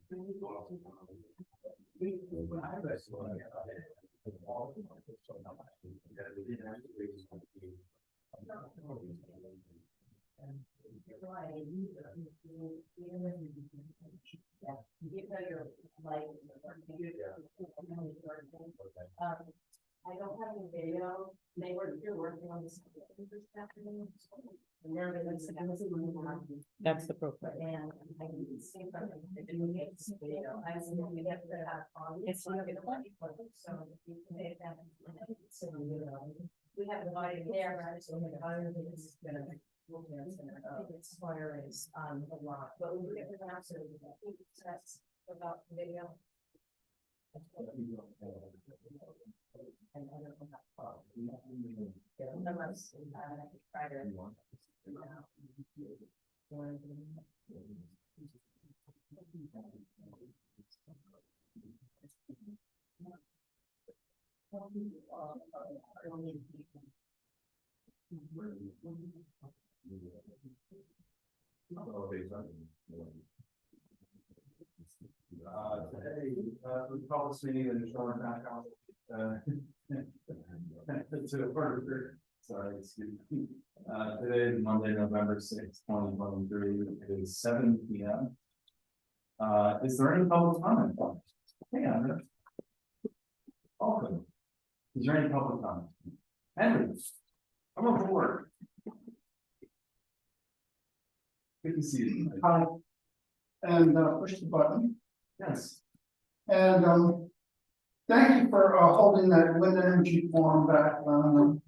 I don't have any video. They were here working on this afternoon. And they're really That's the profile. and I can see from the video. I see that we have to have on. It's not good. So you can make that. So, we have divided there, right? So the other is gonna. Expire is a lot, but we get the answer. That's about video. And I don't know how far. Yeah, unless I could try to. Today, we public meeting in the Shoreline Town Council. To the further, sorry, excuse me. Today is Monday, November 6th, 2023. It is 7 p.m. Is there any public comment? Hey, Andrew. Welcome. Is there any public comment? Henry, come on board. Good to see you. Hi. And push the button. Yes. And thank you for holding that wind energy forum back on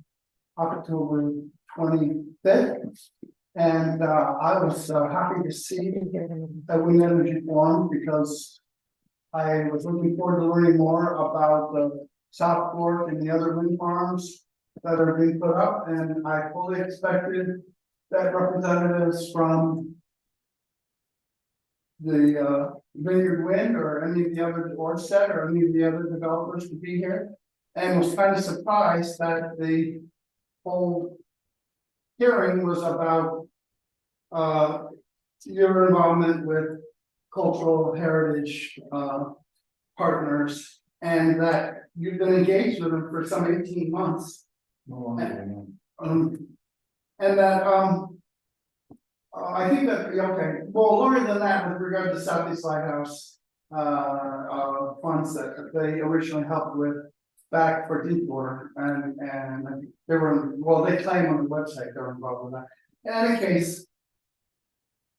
October 25th. And I was happy to see that wind energy forum because I was looking forward to learning more about the South Fork and the other wind farms that are being put up. And I fully expected that representatives from the Vineyard Wind or any of the other Orsted or any of the other developers to be here, and was kind of surprised that the whole hearing was about your involvement with cultural heritage partners, and that you've been engaged with them for some 18 months. And that I think that, okay, well, longer than that, with regard to Southeast Lighthouse funds that they originally helped with back for Deepwater, and they were, well, they claim on the website they were involved with that. In any case,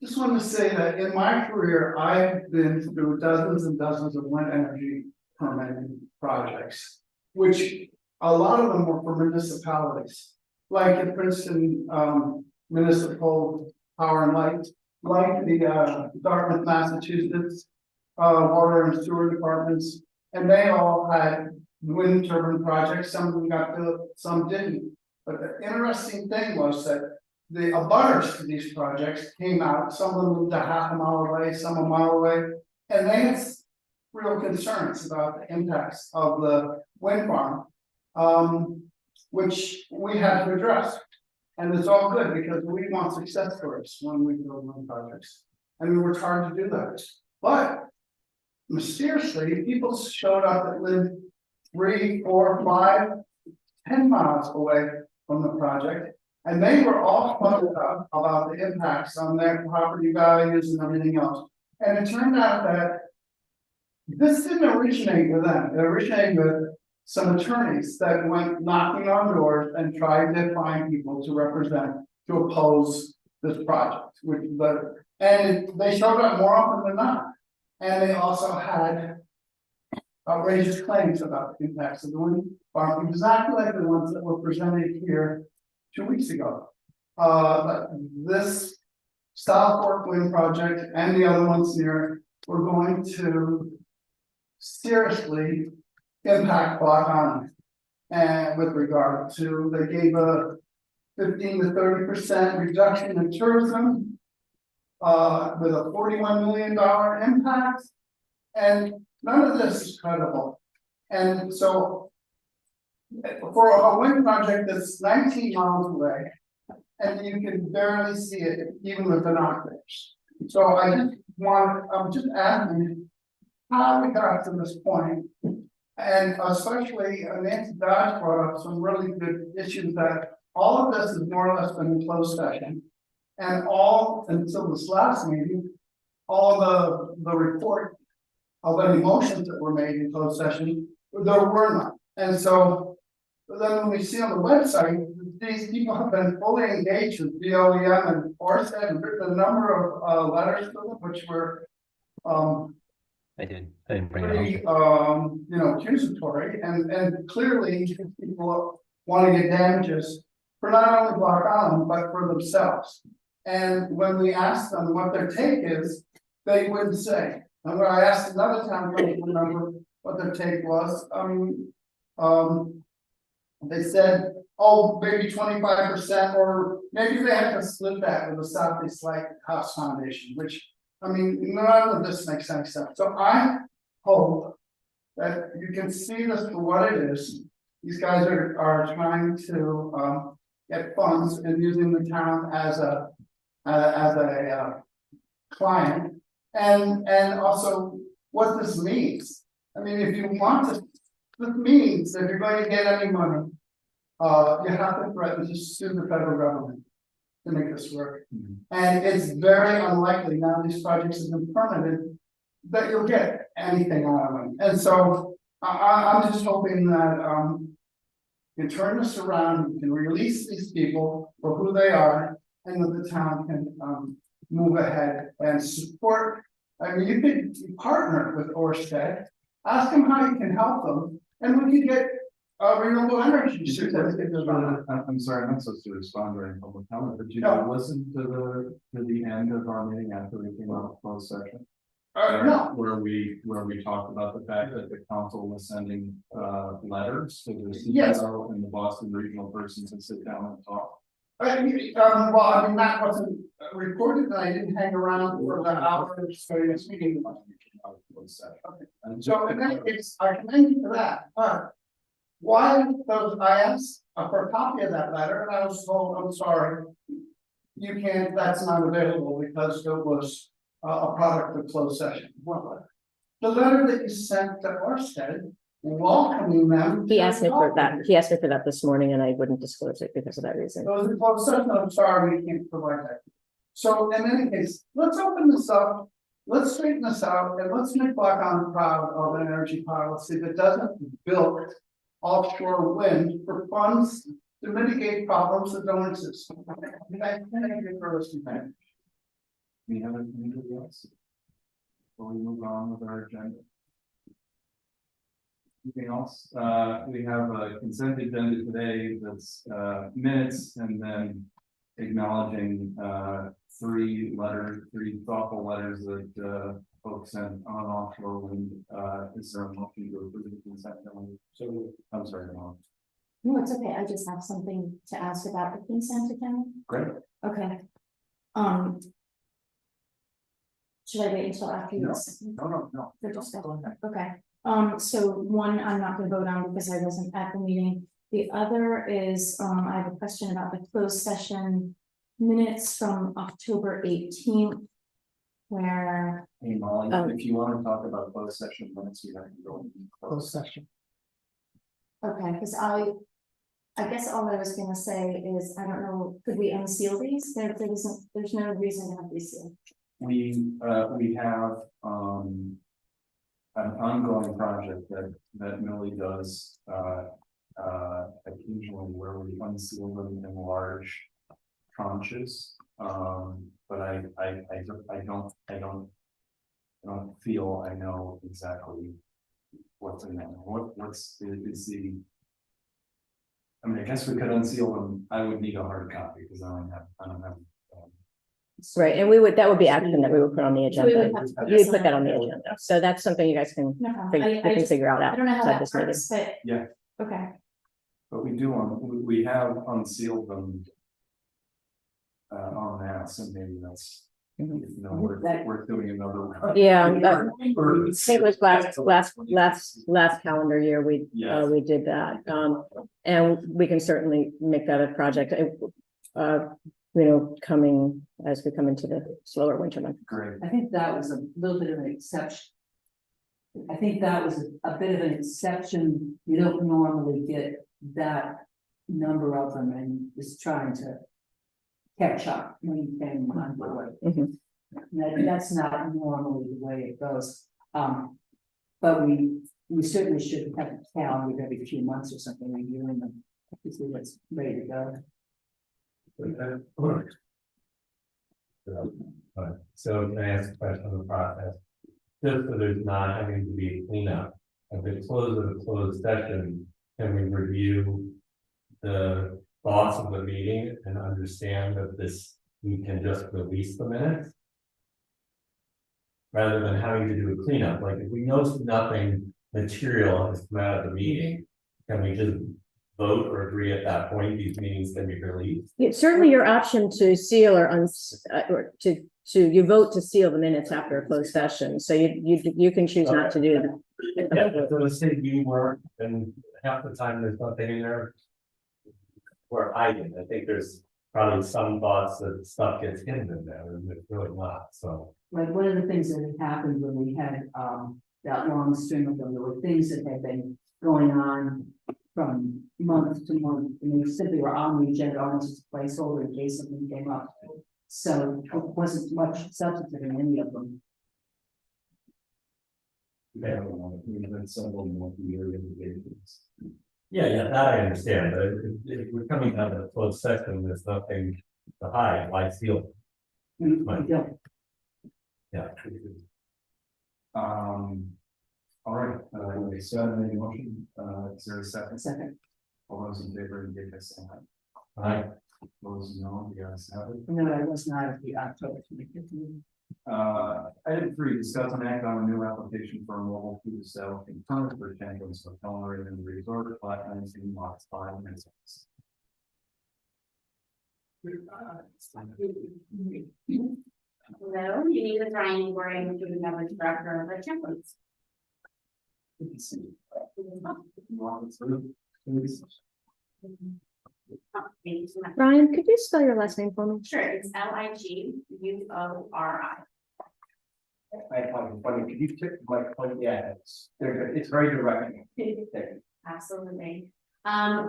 just wanted to say that in my career, I've been through dozens and dozens of wind energy permitting projects, which a lot of them were for municipalities, like in Princeton Municipal Power and Light, like the Dartmouth, Massachusetts, water and sewer departments, and they all had wind turbine projects. Some of them got built, some didn't. But the interesting thing was that the abutters to these projects came out. Some of them moved a half a mile away, some a mile away, and they had real concerns about the impacts of the wind farm, which we had to address. And it's all good because we want success stories when we build wind projects. And we worked hard to do that. But mysteriously, people showed up that lived 3, 4, 5, 10 miles away from the project. And they were all funded up about the impacts on their property values and everything else. And it turned out that this didn't originate with them. It originated with some attorneys that went knocking on doors and tried to find people to represent, to oppose this project. And they showed up more often than not. And they also had outrageous claims about the impacts of the wind farm, exactly like the ones that were presented here 2 weeks ago. This South Fork Wind project and the other ones near were going to seriously impact Block Island. And with regard to, they gave a 15 to 30% reduction in tourism with a $41 million impact. And none of this is credible. And so for a wind project that's 19 miles away, and you can barely see it even with binoculars. So I just I'm just asking how we got to this point. And especially Nancy Dodge brought up some really good issues that all of this has more or less been in closed session. And all, until this last meeting, all the report of any motions that were made in closed session, there were none. And so then when we see on the website, these people have been fully engaged with BLEM and Orsted and written a number of letters to them, which were I didn't bring it pretty home. accusatory, and clearly people want to get damages for not only Block Island, but for themselves. And when we asked them what their take is, they wouldn't say. And when I asked another town member what their take was, they said, oh, maybe 25%, or maybe they have to split that with the Southeast Lighthouse Foundation, which, I mean, none of this makes any sense. So I hope that you can see this for what it is. These guys are trying to get funds and using the town as a client, and also what this means. I mean, if you want to, this means that if you're going to get any money, you have to threaten to sue the federal government to make this work. And it's very unlikely now these projects have been permitted that you'll get anything out of them. And so I'm just hoping that you can turn this around, you can release these people for who they are, and that the town can move ahead and support. I mean, you could partner with Orsted, ask them how you can help them, and we could get renewable energy. I'm sorry, I'm not supposed to respond during public comment, but you listen to the end of our meeting after we came out of closed session? No. Where we talked about the fact that the council was sending letters to the Yes. CEO and the Boston regional person to sit down and talk. Well, I mean, that wasn't recorded, and I didn't hang around for the hour so this meeting. So in that case, I commend you for that, but why those, I asked for a copy of that letter, and I was told, I'm sorry, you can't, that's not available because it was a product of closed session. Well, the letter that you sent to Orsted welcoming them. He asked me for that. He asked me for that this morning and I wouldn't disclose it because of that reason. Those are closed session, I'm sorry, we can't provide that. So in any case, let's open this up, let's straighten this out, and let's make Block Island proud of an energy policy that doesn't build offshore wind for funds to mitigate problems that don't exist. Thank you for listening. We have anybody else? Before we move on with our agenda. Anything else? We have a consent agenda today that's minutes and then acknowledging three thoughtful letters that folks sent on offshore wind. Is there a motion to approve the consent agenda? So I'm sorry, Mom. No, it's okay. I just have something to ask about the consent agenda. Great. Okay. Should I wait until after you? No. For discussion? Okay. So one, I'm not gonna vote on because I wasn't at the meeting. The other is, I have a question about the closed session minutes from October 18th. Where, Hey, Molly, if you want to talk about closed session minutes, we have to go into closed session. okay, because I guess all I was gonna say is, I don't know, could we unseal these? There's no reason to have these sealed. We have an ongoing project that Millie does occasionally where we unseal them in large tranches. But I don't feel I know exactly what's in there. What's is the. I mean, I guess we could unseal them. I would need a hard copy because I don't have. Right, and that would be action that we would put on the We agenda. would have to put You this would put that on the the agenda, so that's something you guys can No problem. figure out I don't know how outside that this meeting. works, but. Yeah. Okay, But we we have unsealed them. On that, so maybe that's. Mhm. You know, we're doing another. round. Yeah, I Or- think it was last calendar year, we Yes. did that, and we can certainly make that a project. coming as we come into the slower winter months. Great. I think that was a little bit of an exception. I think that was a bit of an exception. You don't normally get that number of them and just trying to catch up when you came on board. Mhm. That's not normally the way it goes. But we certainly should have a calendar every few months or something, reviewing them to see what's ready to go. So can I ask a question on the process? Just so there's not having to be a cleanup, at the close of the closed session, can we review the thoughts of the meeting and understand that we can just release the minutes? Rather than having to do a cleanup, like if we know nothing material has come out of the meeting, can we just vote or agree at that point, these meetings can be released? It's certainly your option to seal or you vote to seal the minutes after a closed session, so you can choose not to do that. Yeah, but let's say you work and half the time there's nothing in there. Or hiding, I think there's probably some thoughts that stuff gets hidden in there, and it's really not, so. Like one of the things that had happened when we had that long string of them, there were things that had been going on from month to month, and they said they were on the agenda almost as a placeholder in case something came up. So it wasn't much substantive in any of them. Yeah, we've been several multi-year indications. Yeah, that I understand, but if we're coming down to a closed session, there's nothing to hide, why seal? Right. Yeah. Yeah. All right, so I made a motion, is there a second? Second, All those in favor, indicate by saying aye. Aye. Opposed, no, the ayes have it. no, I was not at the October 25th meeting. Item 3, discuss an act on a new application for a mobile food sale in terms for Champions Hotel and Resort, Flat 19, lots 5 and 6. Hello, you need a Ryan Goring, food and beverage director of the Champions. Ryan, could you spell your last name for me? Sure, it's Liguri. I find it funny, could you take my point, yeah, it's very direct. Absolutely.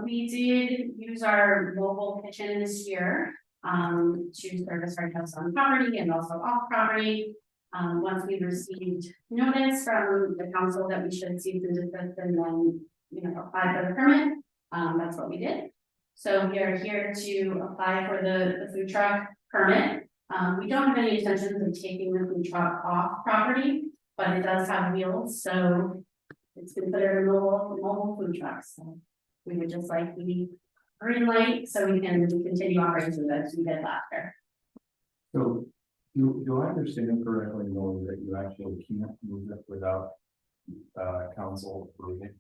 We did use our mobile kitchen this year to service our guests on property and also off property. Once we received notice from the council that we should see the difference and then, apply for the permit, that's what we did. So we are here to apply for the food truck permit. We don't have any intentions of taking the food truck off property, but it does have wheels, so it's considered a mobile food truck, so we would just like the green light so we can continue operating as we did last year. So, do I understand correctly, Lori, that you actually can't move it without council approving?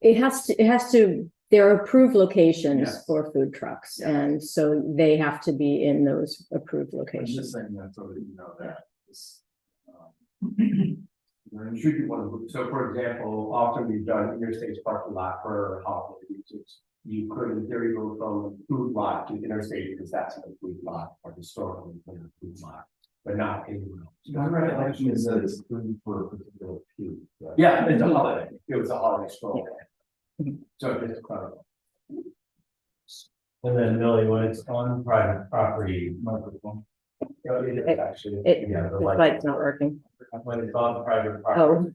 It has to, there are approved locations Yes. for food trucks, Yes. and so they have to be in those approved I'm just locations. saying that so that you know that. This, Should you want to, so for example, often we've done interstate parking lot for holiday usage. You could in theory go from food lot to interstate because that's a food lot or historically a food lot, but not anywhere else. My recollection is that it's approved for a particular food. Right? Yeah, it's a holiday. It was a holiday stroll. So just to clarify. And then Millie, when it's on private property. Microphone. Actually. Yeah, The light's not working. When it's on private property, Oh,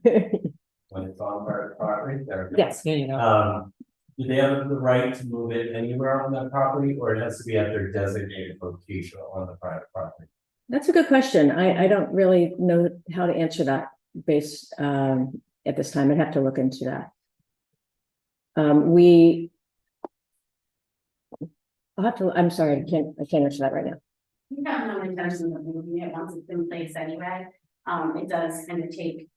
when it's on private property, there. yes. Do they have the right to move it anywhere on that property, or it has to be at their designated location on the private property? That's a good question. I don't really know how to answer that based at this time. I'd have to look into that. I'm sorry, I can't answer that right now. We have no intention of moving it once it's in place anyway. It does kind of take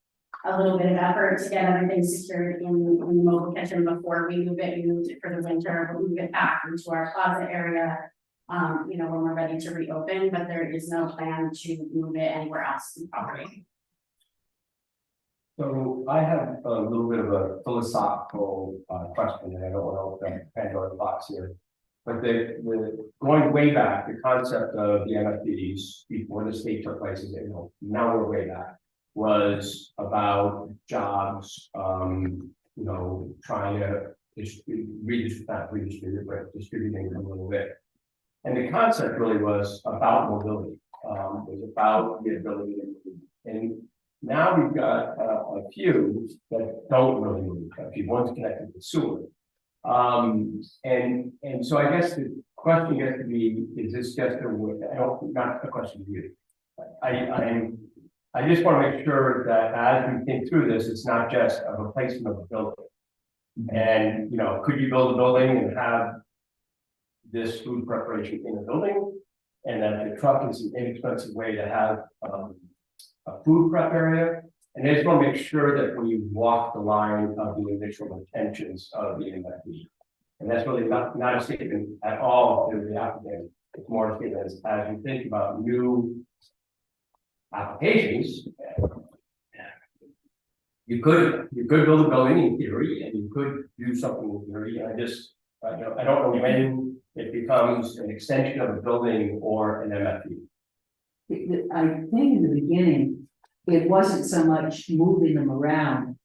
a little bit of effort to get everything secured in the mobile kitchen before we move it. We moved it for the winter, we'll move it back into our closet area. When we're ready to reopen, but there is no plan to move it anywhere else in the property. So I have a little bit of a philosophical question, and I don't want to open Pandora's box here. But going way back, the concept of the MFDs before the state took places, you know, now we're way back, was about jobs, you know, trying to redistribute, but distributing them a little bit. And the concept really was about mobility, was about the ability to move. And now we've got a few that don't really move, a few ones connected to sewer. And so I guess the question gets to be, is this just not a question to you. I just want to make sure that as we think through this, it's not just a replacement of a building. And, you know, could you build a building and have this food preparation in a building? And that the truck is an inexpensive way to have a food prep area. And I just want to make sure that we walk the line of the initial intentions of the MFD. And that's really not a statement at all to the applicant. It's more a statement as you think about new applications. You could build a building in theory, and you could do something in theory. I don't know when it becomes an extension of a building or an MFD. I think in the beginning, it wasn't so much moving them around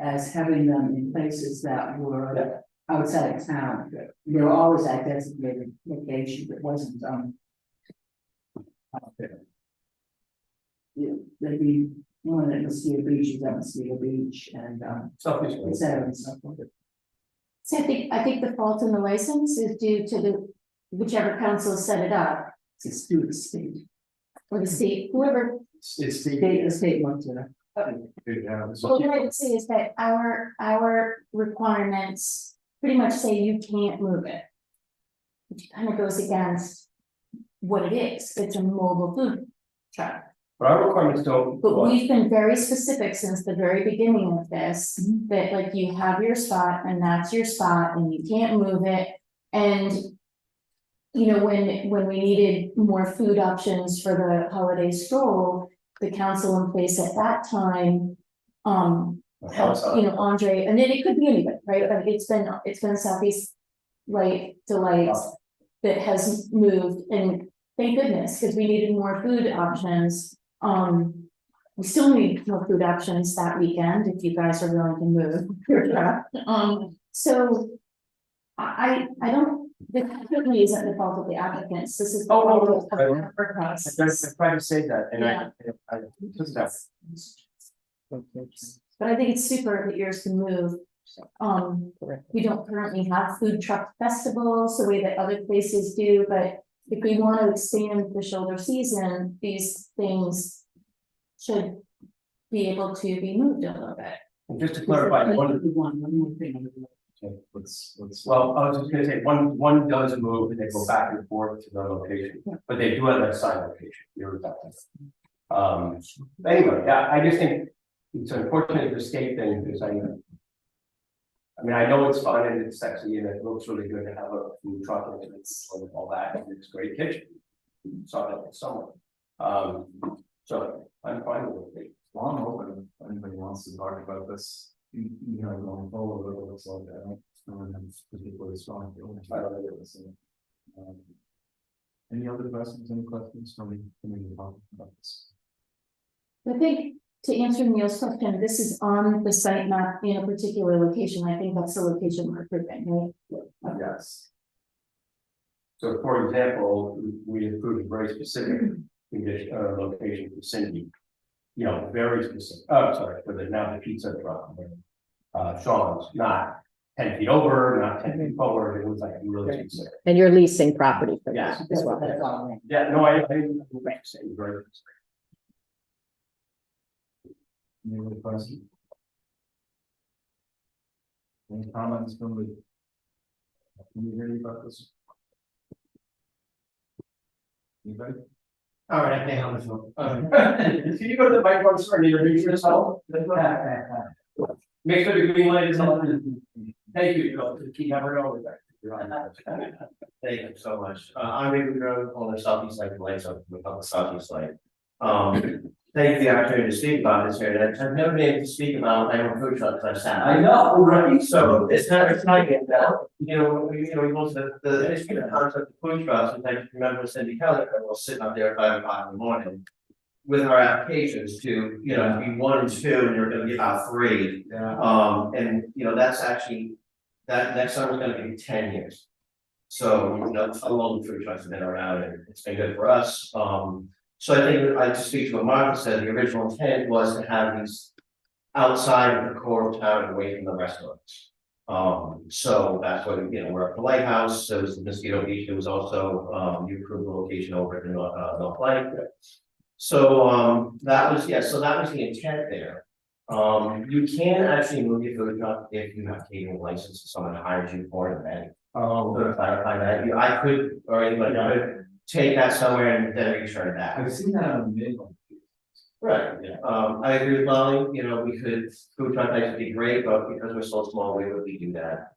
as having them in places that were outside of town. They were always at designated locations. It wasn't there'd be one at Mosquito Beach, is at Mosquito Beach, and et cetera and so forth. So I think the fault in the license is due to the, whichever council set it up, It's due to the state. or the state, whoever. It's The state wants it. Well, what I would say is that our requirements pretty much say you can't move it. Which kind of goes against what it is. It's a mobile food truck. But our requirements don't. But we've been very specific since the very beginning of this, that like you have your spot and that's your spot and you can't move it. And you know, when we needed more food options for the holiday stroll, the council in place at that time, helped, you know, Andre, and then it could be anybody, right? But it's been Southeast Light Delights that has moved, and thank goodness, because we needed more food options. We still need more food options that weekend if you guys are willing to move your truck. So I don't. This certainly isn't the fault of the applicants. This is the fault of the process. I try to say that, and I took that. But I think it's super that yours can move. We don't currently have food truck festivals the way that other places do, but if we want to expand the shoulder season, these things should be able to be moved a little bit. And just to clarify, one more thing. Let's. well, I was just gonna say, one does move and they go back and forth to the location, but they do have that side location. You're exactly. Anyway, yeah, I just think it's unfortunate the state thing, because I mean, I know it's fun and it's sexy and it looks really good to have a food truck and it's all that, and it's a great kitchen. Saw that this summer. So I'm fine with it. Well, I'm open if anybody wants to talk about this, you know, going forward, it looks like I don't have particularly strong feelings. I don't know this. Any other questions, from me about this? I think to answer Neil's question, this is on the site map in a particular location. I think that's the location we're approving, right? Yes. So for example, we approved a very specific condition, location for Cindy. You know, very specific, sorry, for the pizza truck. Sean's not 10 feet over, not 10 feet forward, it was like really specific. And you're leasing property for that Yeah. as well. That's all. Yeah, no, I very specific. Any other questions? Any comments from the? Can you hear me about this? Anybody? All right, I think how much. Can you go to the microphone, sir, and introduce yourself? Make sure the green light is on. Thank you, keep never know with that. Thank you so much. I'm David Grove, owner of Southeast Light Delights, of the Southeast Light. thank you for the opportunity to speak about this here. I've never been able to speak about my own food truck, because I know, right? So it's kind of exciting now, we go to the history of the concept of food trucks, and I remember Cindy Keller, I was sitting up there at 5 o'clock in the morning. With our applications to, be 1 and 2, and you're gonna give out 3. Yeah. And that's actually, that next summer's gonna be 10 years. So, how long the food trucks have been around, and it's been good for us. So I think I just speak to what Martha said, the original intent was to have these outside of the core of town and away from the restaurants. So that's what, we're at the Lighthouse, there was the Mosquito Beach, there was also, you approved the location over at the North Lake. So, that was the intent there. You can actually move your food truck if you have a catering license, if someone hires you for an event. Oh, To clarify that, I could, or anybody could take that somewhere and then return it back. I've seen that on the mail. Right, yeah, I agree with Molly, we could, food truck nights would be great, but because we're so small, where would we do that?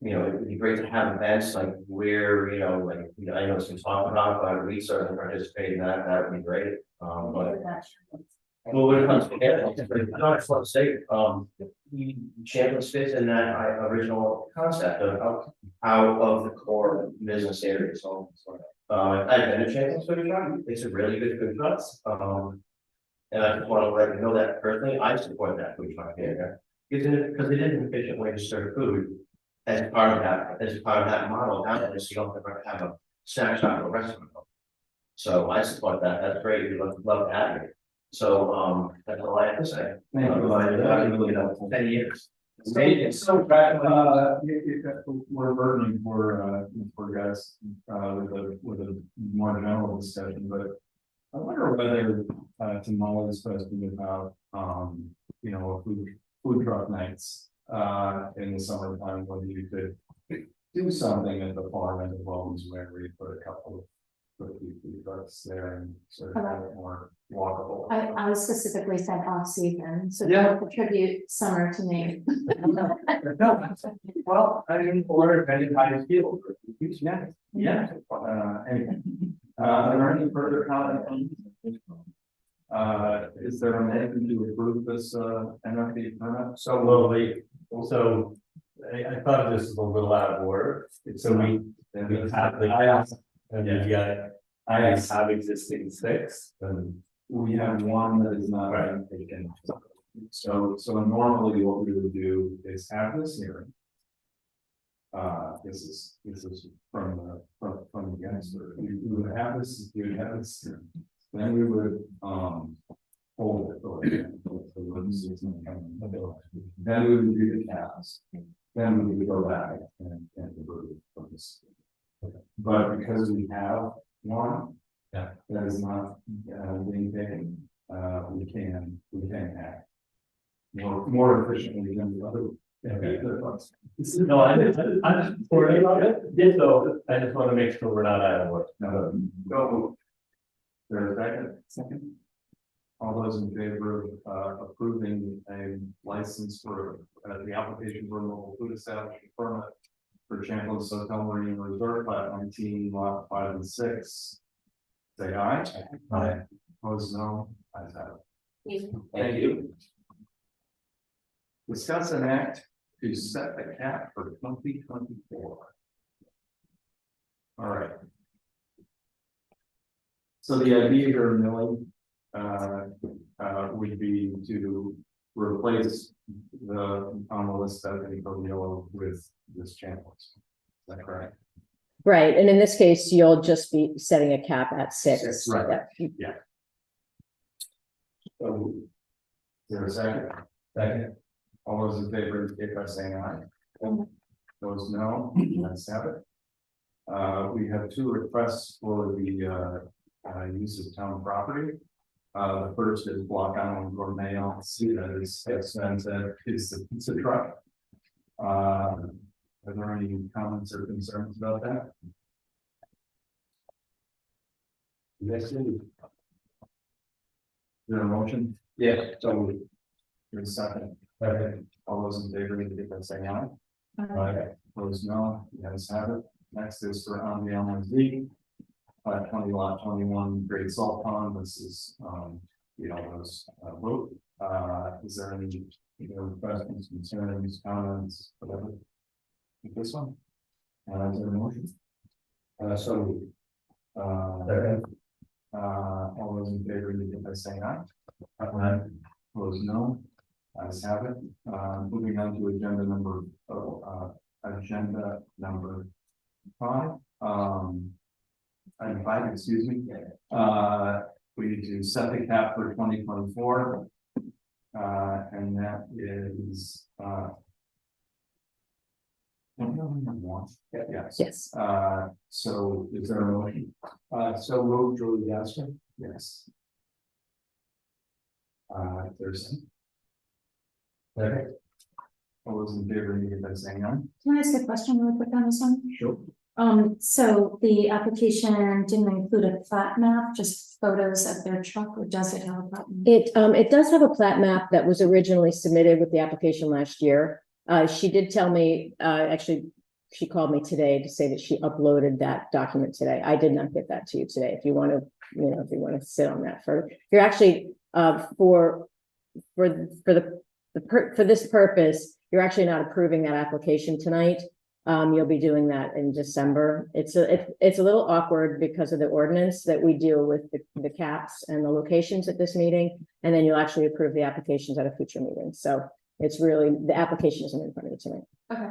It would be great to have events like where, I know it's been talked about, but we certainly participate in that, that would be great. But well, when it comes together, I just want to say, Champlin fits in that original concept of out of the core business area. So, I've been to Champlin's food truck. It's a really good food truck. And I just want to let you know that personally, I support that food truck area. Because it is an efficient way to serve food as part of that model. Now, so you don't have a snack shop or a restaurant. So I support that. That's great. We'd love to have you. So, that's all I have to say. Thank you. 10 years. So, we're burning for guys, with a more general discussion, but I wonder whether, to Molly's question about, food truck nights, in the summertime, whether you could do something at the farm end of Wellens where we put a couple of food trucks there and sort of have it more walkable. I specifically said off season, so Yeah. don't attribute summer to me. No, well, I didn't order any kind of deal. Yeah. Anyway, are there any further comments? Is there a motion to approve this, NFP permit? So lovely. Also, I thought this was a little out of order. So we have the. And you've got, I have existing 6, and We have one that is not Right. taken. So normally what we would do is have this hearing. This is from the answer. We would have this, hearing. Then we would, hold it. Then we would do the counts. Then we would go back and approve from this. But because we have one. Yeah. That is not, being taken, we can act. More efficiently than the other. no, I just for it. Did so. I just want to make sure we're not out of order. No. There's a second. All those in favor of approving a license for the application for a local food establishment permit for Champlin's Hotel Marine Resort by 19 lot 5 and 6. Say aye. Aye. Opposed, no. Ayes have it. Thank you. Discuss an act to set the cap for 2024. All right. So the idea here, Millie, would be to replace on the list of the yellow with this channel. Is that correct? Right, and in this case, you'll just be setting a cap at 6. Right. Yeah. So, is there a second? Second. All those in favor indicate by saying aye. Those no, let's have it. We have 2 requests for the use of town property. The first is Block Island Gourmet. See that is the pizza truck. Are there any comments or concerns about that? Yes. Is there a motion? Yeah, So there's a second. Second. All those in favor indicate by saying aye. Aye. Opposed, no. Yes, have it. Next is for on the LMZ. 20 lot 21 Great Salt Pond. This is, those, vote. Is there any, questions, concerns, comments, whatever? With this one? Is there a motion? So. All those in favor, indicate by saying aye. Opposed, no. Ayes have it. Moving on to agenda number 5. Item 5, excuse me. We need to set the cap for 2024. And that is, yes. Yes. So is there a motion? So move, Julie Gaston. Yes. There's. Okay. All those in favor, indicate by saying aye. Can I ask a question really quick on this one? Sure. So the application didn't include a plat map, just photos of their truck, or does it have a plat map? It does have a plat map that was originally submitted with the application last year. She did tell me, actually, she called me today to say that she uploaded that document today. I did not get that to you today. If you want to, if you want to sit on that for, you're actually, for this purpose, you're actually not approving that application tonight. You'll be doing that in December. It's a little awkward because of the ordinance that we deal with the caps and the locations at this meeting, and then you'll actually approve the applications at a future meeting. So it's really, the application isn't in front of you tonight. Okay.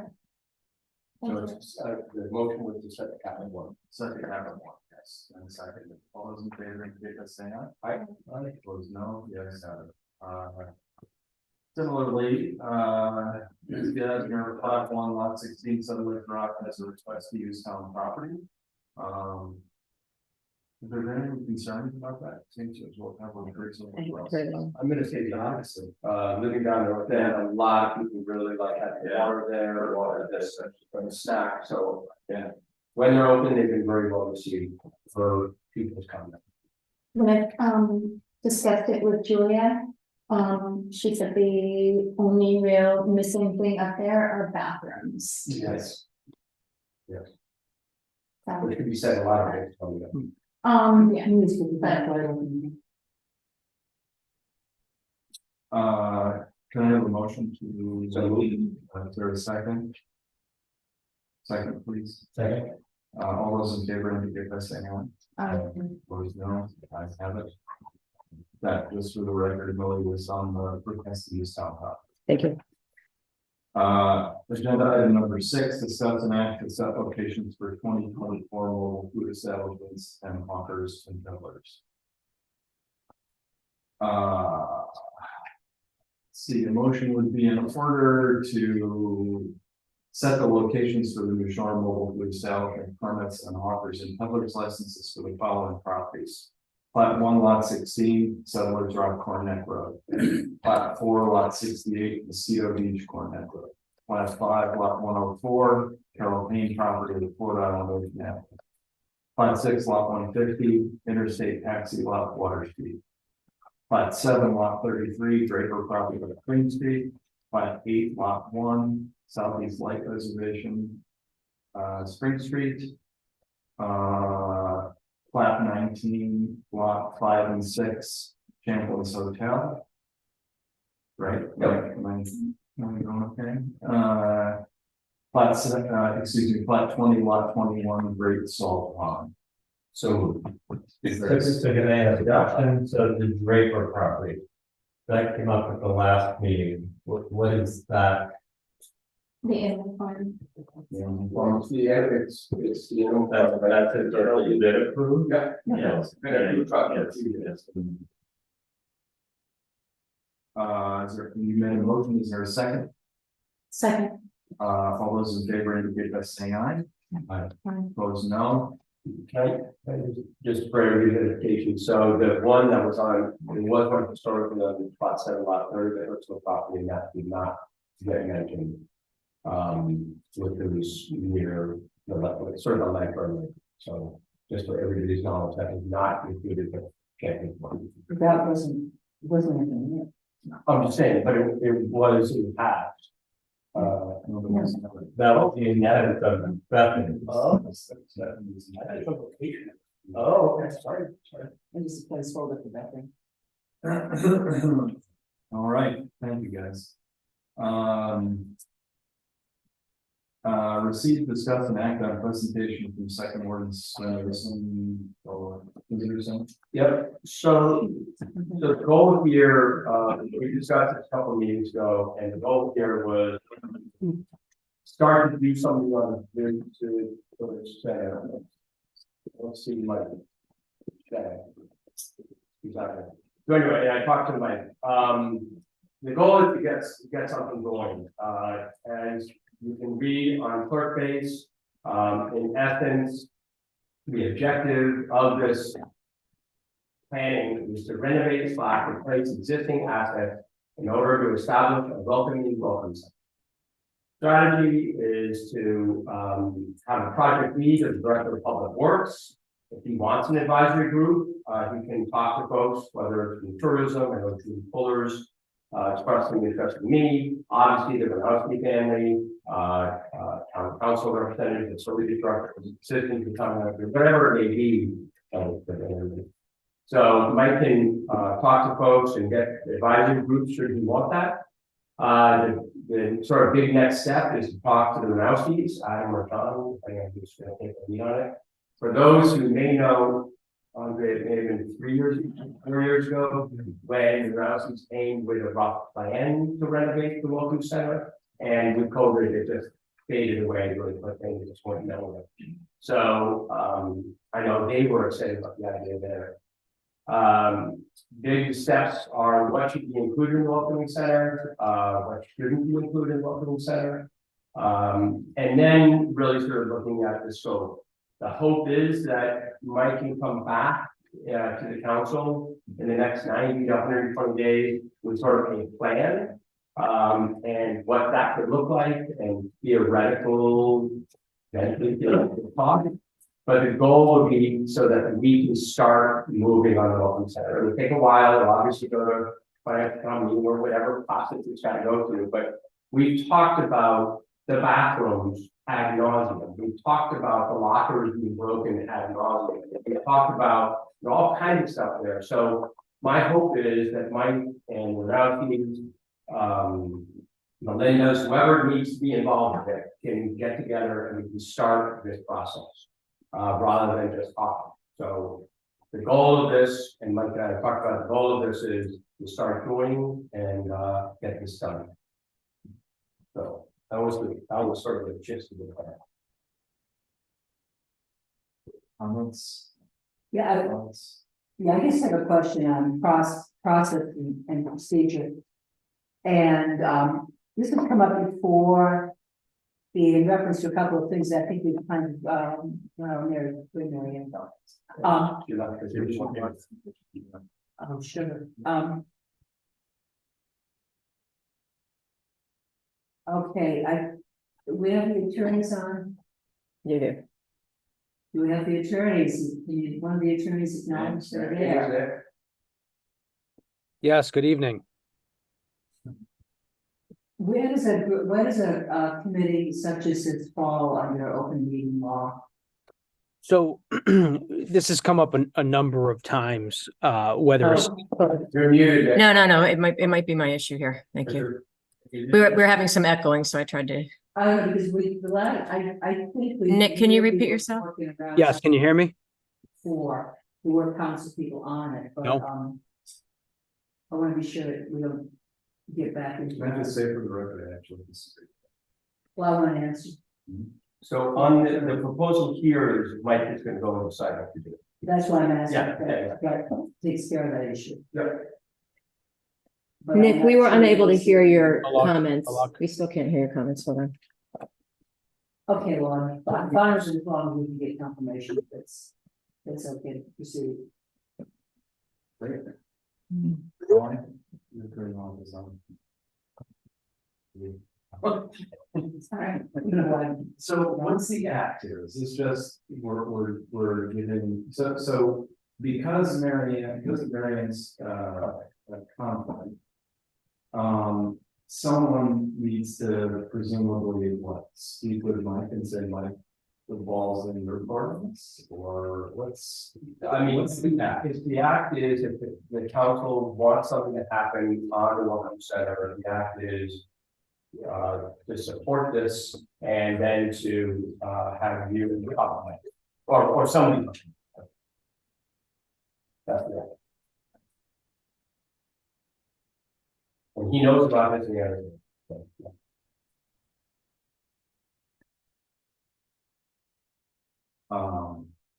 So it's, the motion was to set the cap at 1. Set the cap at 1, yes. And second, all those in favor, indicate by saying aye. Opposed, no. Yes, have it. Similarly, you guys remember Plat 1 Lot 16 Sutherland Drive has a request to use town property. Is there any concern about that? Seems to well have a person. I'm gonna say the opposite. Living down there, they had a lot of people really like having water there or this, from a snack, so, yeah. When they're open, they've been very well received for people's comment. When I discussed it with Julia, she said the only real missing thing up there are bathrooms. Yes. Yes, So, which could be said a lot of ways. yeah. Can I have a motion to? So moved. Is there a second? Second, please. Second. All those in favor, indicate by saying aye. Um, Opposed, no. Ayes have it. That, just for the record, Millie was on the request to use town property. Thank you. Agenda item number 6, discuss and act to set locations for 2024 mobile food establishments and hawkers and peddlers. See, the motion would be in order to set the locations for the New Shore mobile food establishment permits and hawkers and peddlers licenses for the following properties. Plat 1 Lot 16, Settlers Rock, Cornet Road. Plat 4 Lot 68, Mosquito Beach, Cornet Road. Plat 5 Lot 104, Carroll Payne property, Fort Island Ocean Avenue. Plat 6 Lot 150, Interstate Taxi Lot, Water Street. Plat 7 Lot 33, Draper property, Queen Street. Plat 8 Lot 1, Southeast Lake Reservation, Spring Street. Plat 19, Lot 5 and 6, Champlain's Hotel. Right? Yep. Am I going okay? Plat 20, Lot 21, Great Salt Pond. So can I ask a question? So the Draper property, that came up at the last meeting. What is that? the inland farm. Well, it's the evidence, it's, but that's it, you did approve? Yeah. Yes. Is there, you made a motion, is there a second? Second. All those in favor indicate by saying aye. Opposed, no. Can I just for verification, so the one that was on, it was one historically on Plot 7 Lot 30, that was the property, and that did not get mentioned. With those near the sort of a land permit, so just for everybody's knowledge, that is not included the camping one. That wasn't in it. I'm just saying, but it was in the past. That was the evidence of Bethany. Oh, okay, sorry. And just a placeholder for that thing. All right, thank you, guys. Receive, discuss, and act on presentation from second ordinance, or some. Yep, so the goal here, we discussed this a couple of meetings ago, and the goal here was start to do something on the, let's see, Mike. Exactly. So anyway, I talked to Mike, the goal is to get something going, as you can read on clerk base, in essence, the objective of this planning is to renovate slash replace existing assets in order to establish a welcoming welcome center. Strategy is to have a project lead as director of public works. If he wants an advisory group, he can talk to folks, whether it's from tourism or from Fuller's, expressing interest in me, obviously the Renowski family, town council representative, the service director, assistant to town manager, whatever it may be. So Mike can talk to folks and get advisory groups should he want that. The sort of big next step is to talk to the Renowskis, Adam or John, I think I'm just going to take the lead on it. For those who may know, Andre, it may have been 4 years ago, when the Renowskis came with a rough plan to renovate the Welcome Center, and with COVID, it just faded away really quickly, it just went nowhere. So I know they were excited about the idea there. Big steps are what should be included in the Welcoming Center, what shouldn't be included in the Welcoming Center, and then really sort of looking at the scope. The hope is that Mike can come back to the council in the next 90 to 120 days with sort of a plan, and what that could look like, and theoretical, eventually talk. But the goal would be so that we can start moving on the Welcome Center. It would take a while. It'll obviously go to finance committee or whatever process it's got to go through. But we've talked about the bathrooms ad nauseum. We've talked about the lockers being broken ad nauseum. We've talked about all kinds of stuff there. So my hope is that Mike and Renowski, Melinda's, whoever needs to be involved with it, can get together and we can start this process. Rather than just talking. So the goal of this, and Mike and I talked about, the goal of this is to start doing and get this done. So that was sort of the gist of the plan. Comments? Yeah, I guess I have a question on process and procedure. And this has come up before. In reference to a couple of things that I think we've kind of, Mary Ann thought. Oh, sure. Okay, we have the attorneys on. You do. Do we have the attorneys? One of the attorneys is not there. Yes, good evening. Where does a committee such as this fall under open meeting law? So this has come up a number of times, whether it's, You're muted. No, it might be my issue here. Thank you. We're having some echoing, so I tried to. Because I think we. Nick, can you repeat yourself? yes, can you hear me? For the word council people on it, but No. I want to be sure that we don't get back into. Can I just say for the record, actually, Well, I want to answer. So on the proposal here is Mike is going to go and decide what to do. That's why I'm asking. Yeah. That takes care of that issue. Yep. But I'm Nick, not we were sure unable to it's- hear your Hello? comments. Hello? We still can't hear your comments. Hold on. Okay, well, I'm fine as long as we can get confirmation that that's okay to proceed. Great. You're turning on the sound. All right. You know what? So what's the act here? Is this just, we're giving, so because of Marian's conflict. Someone needs to presumably speak with Mike and say, Mike, the balls in your ordinance, or what's? I mean, What's the act? if the act is, if the council wants something to happen on the Wilhelm Center, the act is. To support this and then to have you in the comment, or somebody. That's it. And he knows about this and everything.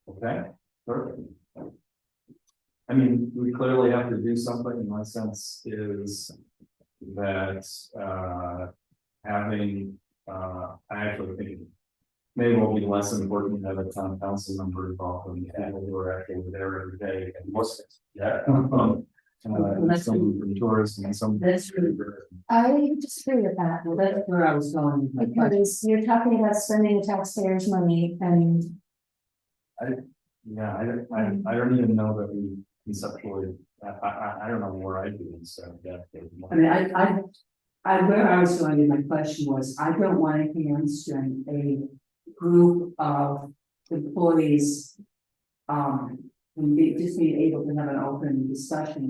Okay, perfect. I mean, we clearly have to do something. My sense is that, having, I actually think maybe will be less important to have a town council member involved in the people who are actually there every day and Muslims. Yeah. Some from tourists and some. That's true. I disagree with that, Well, that's where I was going with my question. because you're talking about spending the taxpayers' money and Yeah, I don't even know that we conceptually, I don't know where I'd be instead of that. I mean, where I was going with my question was, I don't want to hamstring a group of employees. Just being able to have an open discussion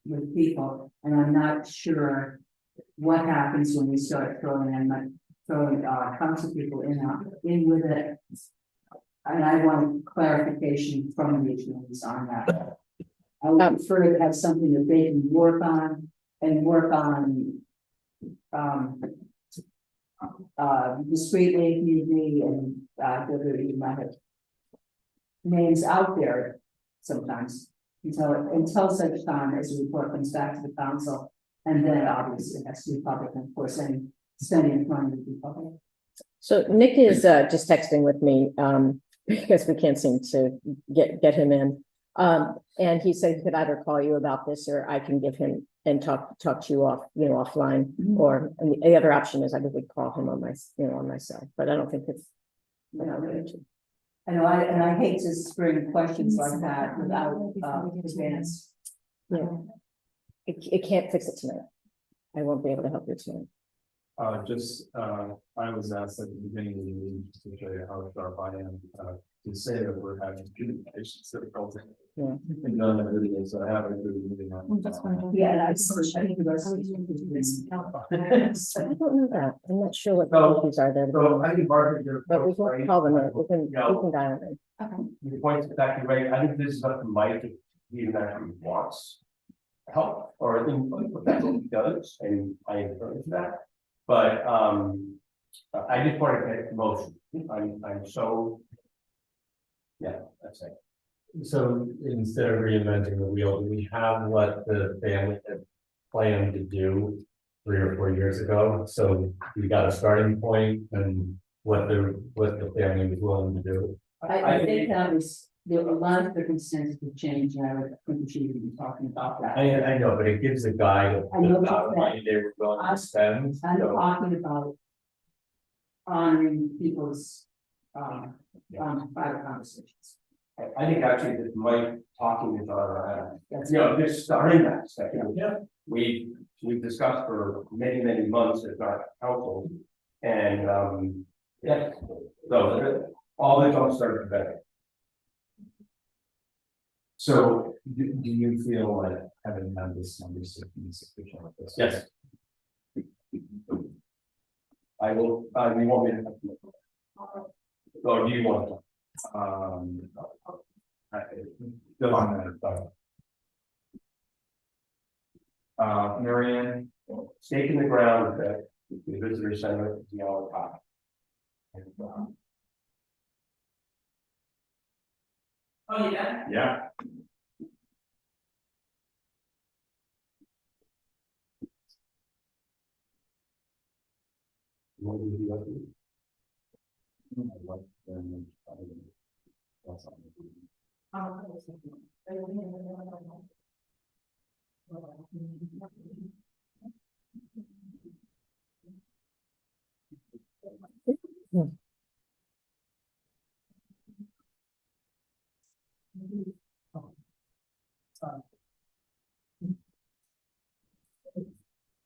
with people, and I'm not sure what happens when we start throwing council people in with it. And I want clarification from the attorneys on that. I would prefer to have something that they can work on and work on. Discreetly, if need be, and whether you might have names out there sometimes until such time as the report comes back to the council, and then obviously it has to be public, and of course, any spending money would be public. So Nick is just texting with me because we can't seem to get him in. And he said he could either call you about this, or I can give him and talk to you offline, or and the other option is I would call him on my cell, but I don't think it's. I know, and I hate to spring questions like that without advance. Yeah. It can't fix it tonight. I won't be able to help you tonight. I was asked at the beginning of the meeting, just to show you how sharp I am, to say that we're having communications difficulty. Yeah. And none of it is, I have a good meeting on. Yeah, and I think I don't know that. I'm not sure what the So- issues are there. So I think Margaret, you're. But we can call them, we can No. dial them in. Your point is exactly right. I think this is up to Mike if he even actually wants help, or I think that's what he does, and I encourage that. But I just want to get motion. I'm so. Yeah, that's it. So instead of reinventing the wheel, do we have what the family had planned to do 3 or 4 years ago? So we got a starting point and what the family was willing to do. I think that was, there were a lot of circumstances to change, and I think we should even be talking about that. I know, but it gives a guide of I know the amount about of that. money they were willing to spend. I'm So talking about honoring people's private conversations. I think actually that Mike talking with our, That's just starting that second. Yeah. We've discussed for many months at our council, and yeah, so all the talks started better. So do you feel like having had this conversation is sufficient with this? Yes. I will, you want me to? Or do you want to? Go on that. Marianne, Stake in the ground that the visitor center is yellow top. Oh, yeah. yeah. What would you like to do?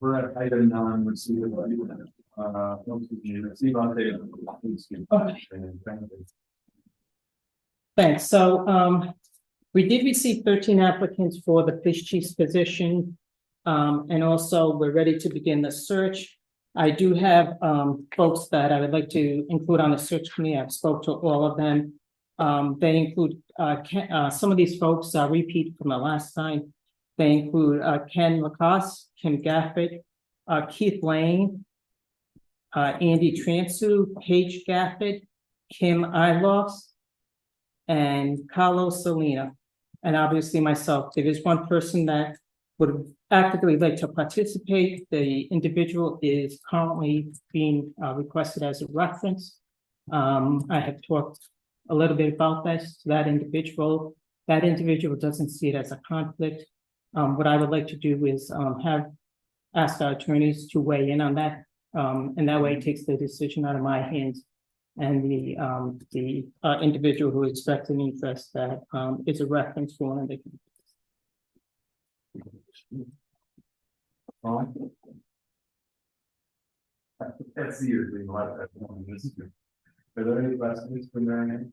We're at item 9, receive Steve, I'll take it. Thanks. So, we did receive 13 applicants for the police chief's position. And also we're ready to begin the search. I do have, folks that I would like to include on the search committee. I've spoke to all of them. They include, some of these folks are repeat from the last time. They include, Ken Lacoste, Kim Gafford, Keith Lane, Andy Transu, Paige Gafford, Kim Ilofs, and Carlos Salina, and obviously myself. There is one person that would actively like to participate. The individual is currently being requested as a reference. I have talked a little bit about this to that individual. That individual doesn't see it as a conflict. What I would like to do is ask our attorneys to weigh in on that. And that way it takes the decision out of my hands. And the individual who expressed an interest that is a reference for one of the. That's the year being like that. Are there any questions from Marianne?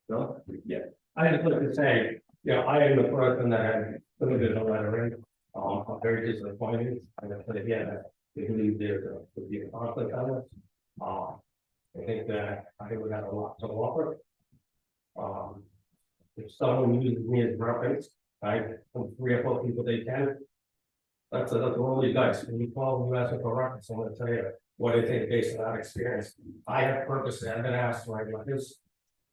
No? Yeah, I just like to say, I am the person that had put it a letter in. I'm very disappointed. I'm gonna put it again, I believe there could be a conflict on this. I think that I would have a lot to offer. If someone uses me as reference, from 3 or 4 people they can. That's a roll you dice. When you call and you ask for a reference, I'm gonna tell you what I think based on that experience. I have purposely, I've been asked to write letters.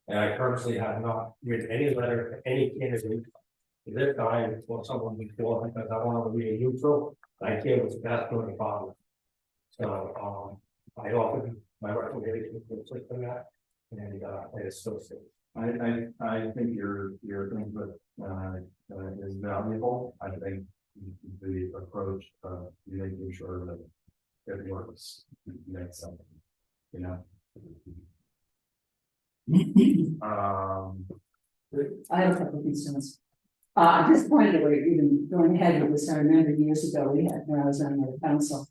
And I purposely have not written any letter to any candidate. This time or someone before, because I want to be neutral. I can't was best for the problem. So I offered my recommendation to click on that, and it's still safe. I think your input is valuable. I think the approach of making sure that it works makes something, I have a couple of concerns. At this point, we're even going ahead with this. I remember years ago, when I was on the council,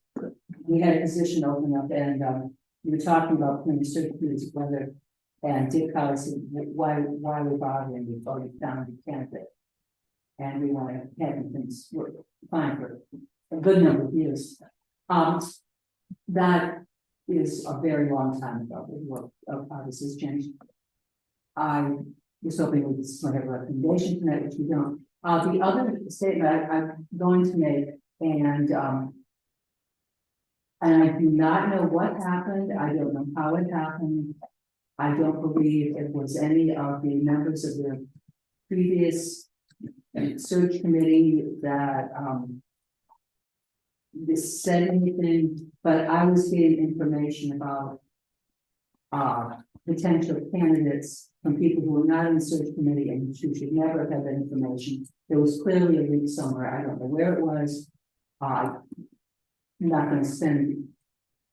we had a position open up, and we were talking about putting certain committees together. And Dick Colley said, why we're bothering, we voted down the candidate. And we want to have things work fine for a good number of years. That is a very long time ago. The work obviously has changed. I was hoping we would have a recommendation tonight, which we don't. The other statement I'm going to make, and I do not know what happened. I don't know how it happened. I don't believe it was any of the members of the previous search committee that this said anything, but I was getting information about potential candidates from people who were not in the search committee and who should never have that information. There was clearly a leak somewhere. I don't know where it was. I'm not going to spend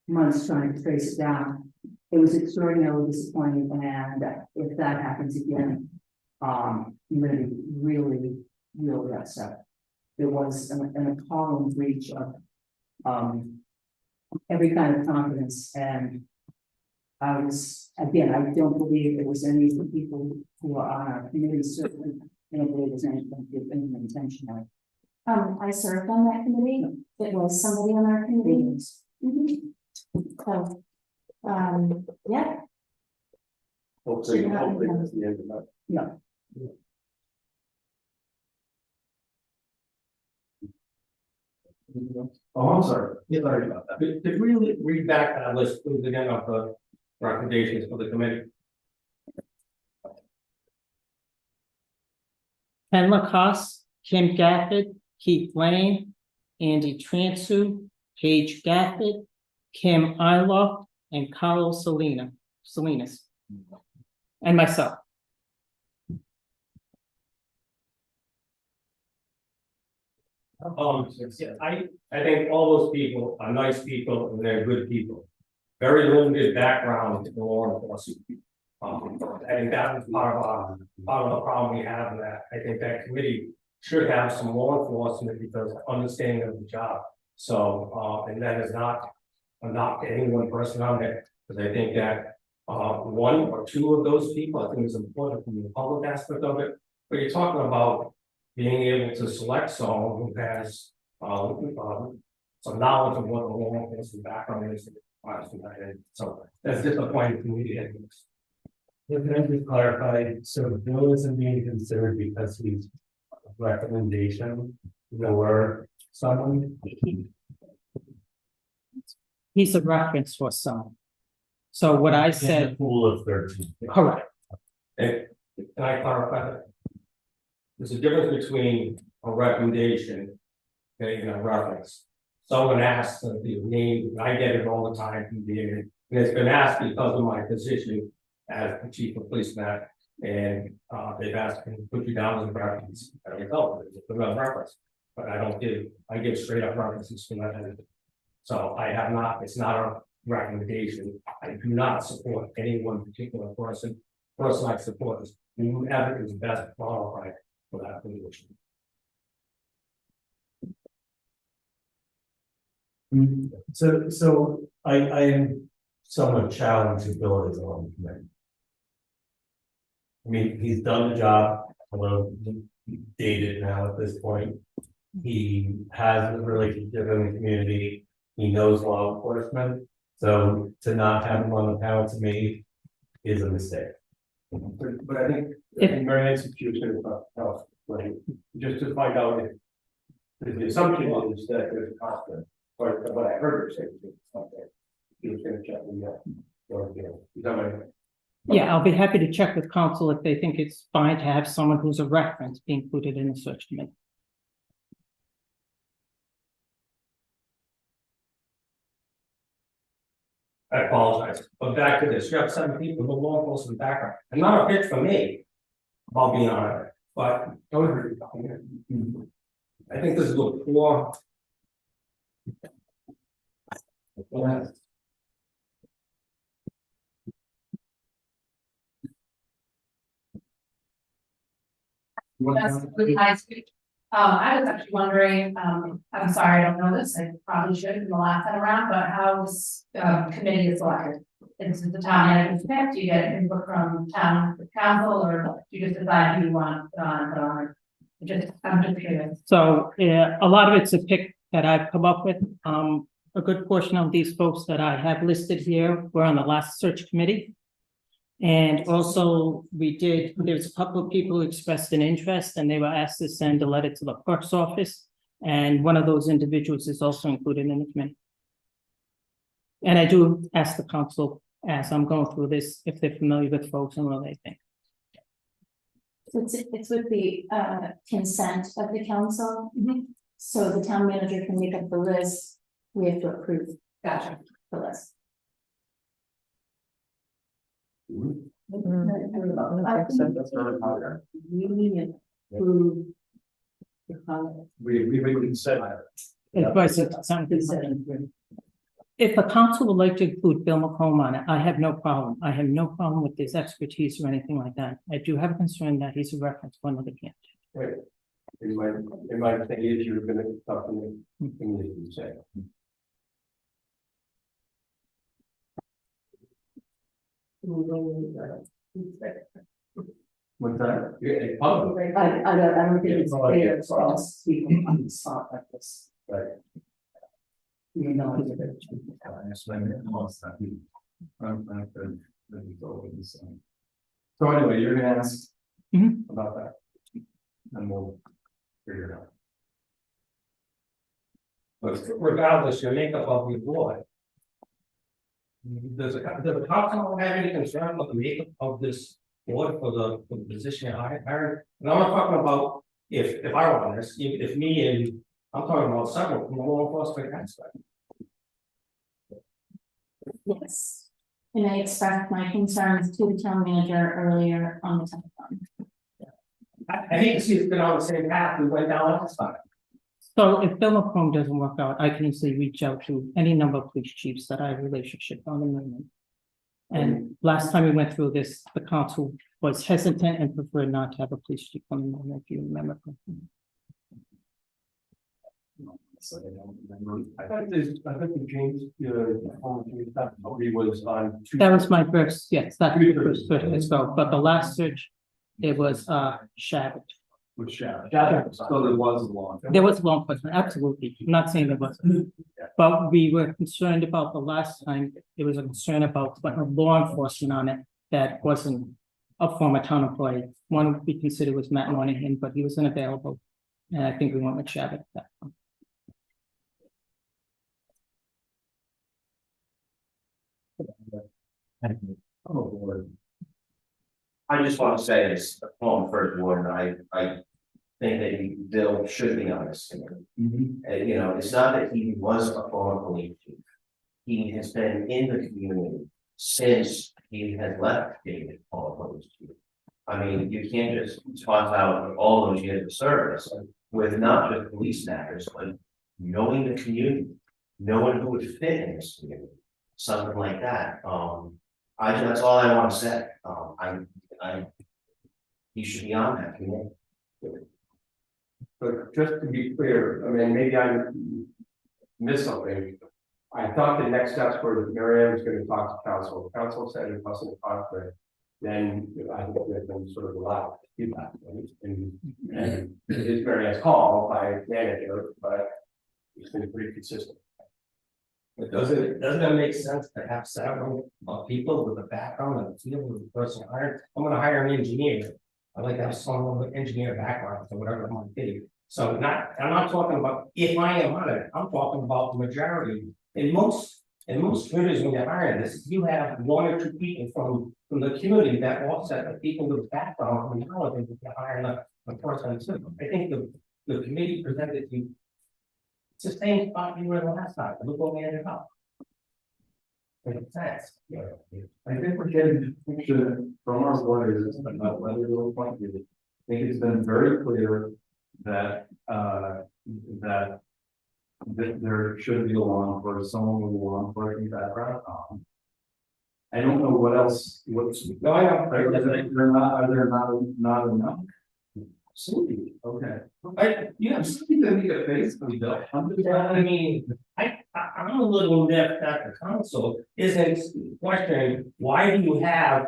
months trying to trace it down. It was extraordinarily disappointing, and if that happens again, I'm going to be really, really upset. There was an appalling breach of every kind of confidence, and I was, again, I don't believe it was any of the people who are on our committee, certainly I don't believe there's anything intentional. I served on that committee. It was somebody on our committee. So, yeah. Hopefully that's the end of that. Yeah. Oh, I'm sorry. Sorry about that. Could we read back that list please, again of the recommendations for the committee? Ken Lacoste, Kim Gafford, Keith Lane, Andy Transu, Paige Gafford, Kim Iloff, and Carlos Salinas, and myself. I think all those people are nice people and they're good people. Very limited background in law enforcement. I think that was part of the problem we have in that. I think that committee should have some law enforcement because understanding of the job. So, and that is not not any one person on there, because I think that one or two of those people, I think is important from the public aspect of it. But you're talking about being able to select someone who has some knowledge of what the law enforcement background is. So that's disappointing to me. Can I just clarify, so Bill isn't being considered because he's a recommendation or someone? He's a reference for some. So what I In the said, pool of 13. correct, Can I clarify that? There's a difference between a recommendation, okay, and a reference. Someone asks the name, and I get it all the time from being, and it's been asked because of my position as the chief of police that, and they've asked me to put you down as a reference. I don't know, it's a reference, but I give straight up references to that. So I have not, it's not a recommendation. I do not support any one particular person. Person I support is whoever is best qualified for that position. So I am somewhat challenged to Bill is on the committee. I mean, he's done the job, although dated now at this point. He has a relationship in the community. He knows law enforcement. So to not have him on the panel to me is a mistake. But I think Mary Ann's confused about health, right? Just to find out if the assumption is that there's a conflict, or what I heard her say was something. He was gonna check with that. Is that right? yeah, I'll be happy to check with council if they think it's fine to have someone who's a reference be included in the search committee. I apologize, but back to this, you have 7 people with law enforcement background, and not a pitch for me. I'll be honest, but I think this is a poor. That's really nice. I was actually wondering, I'm sorry, I don't know this, I probably should in the last time around, but how this committee is selected? Is it the town manager's pick? Do you get input from town council, or do you just decide who you want on? I'm just curious. So a lot of it's a pick that I've come up with. A good portion of these folks that I have listed here were on the last search committee. And also there's a couple of people who expressed an interest and they were asked to send a letter to the clerk's office. And one of those individuals is also included in the committee. And I do ask the council, as I'm going through this, if they're familiar with folks and what they think. So it's with the consent of the council. So the town manager can make up the list, we have to approve. Gotcha. The list. I don't think so. That's not a powder. We approve the comment. We said. Advice of some consent. If the council would like to include Bill McComb on it, I have no problem. I have no problem with his expertise or anything like that. I do have a concern that he's a reference for another candidate. Right. It might think if you're gonna talk to me, you say. What's that? I don't think it's fair for us to be on the spot like this. Right. You know. So anyway, you're gonna ask Mhm. about that. And we'll figure it out. But regardless, your makeup of your board. Does the council have any concern with the makeup of this board for the position I hired? And I'm not talking about if I were on this, if me and, I'm talking about several from the law enforcement aspect. Yes. And I expressed my concerns to the town manager earlier on the telephone. I hate to see us get on the same path we went down last time. So if Bill McComb doesn't work out, I can easily reach out to any number of police chiefs that I have a relationship on the movement. And last time we went through this, the council was hesitant and preferred not to have a police chief on the movement, if you remember. So I don't remember. I thought the James, he was on. That was my first, yes, that's the first search as well, but the last search, it was Shabbat. With Shadow. Shadow. So there was a law. There was law enforcement, absolutely, I'm not saying there wasn't. But we were concerned about the last time, there was a concern about putting a law enforcement on it that wasn't a former town employee. One we considered was Matt Moynihan, but he was unavailable. And I think we went with Shabbat at that point. Oh, Lord. I just want to say, as a former first warden, I think that Bill should be on this committee. And, you know, it's not that he was a former police chief. He has been in the community since he has left being a former police chief. I mean, you can't just toss out all those years of service with not just police matters, but knowing the community, knowing who would fit in this community, something like that. That's all I want to say. He should be on that committee. But just to be clear, I mean, maybe I missed something. I thought the next steps were Mary Ann was going to talk to council. Council said it wasn't a conflict. Then I think that them sort of allowed feedback. And it is Mary Ann's call by manager, but it's been pretty consistent. But doesn't that make sense to have several people with a background and feel with the person hired? I'm gonna hire an engineer. I like to have someone with engineer background or whatever it might be. So I'm not talking about if I am on it, I'm talking about the majority. In most communities, when you're hiring this, you have one or two people from the community that offset the people with background from knowledge that you're hiring a person too. I think the committee presented you. It's the same spot you were the last time. Look what we ended up. Makes sense. Yeah. I think we're getting a picture from our lawyers about whether we'll appoint you. I think it's been very clear that, that there should be a law for someone with a law enforcement background. I don't know what else, what's. No, I know. Are there not enough? Absolutely. Okay. You have Something that we get basically built. I mean, I'm a little miffed that the council isn't questioning, why do you have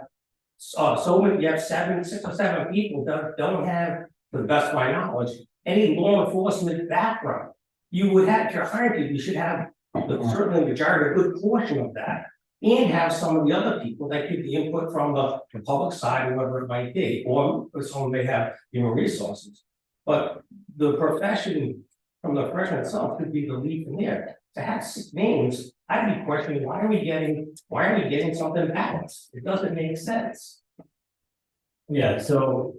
so many, you have 6 or 7 people that don't have, to the best of my knowledge, any law enforcement background. You would have, if you're hired, you should have certainly majority, a good portion of that. And have some of the other people that give the input from the public side, whoever it might be, or someone may have human resources. But the profession from the profession itself could be the lead from there. To have 6 names, I'd be questioning, why are we getting something balanced? It doesn't make sense. Yeah, so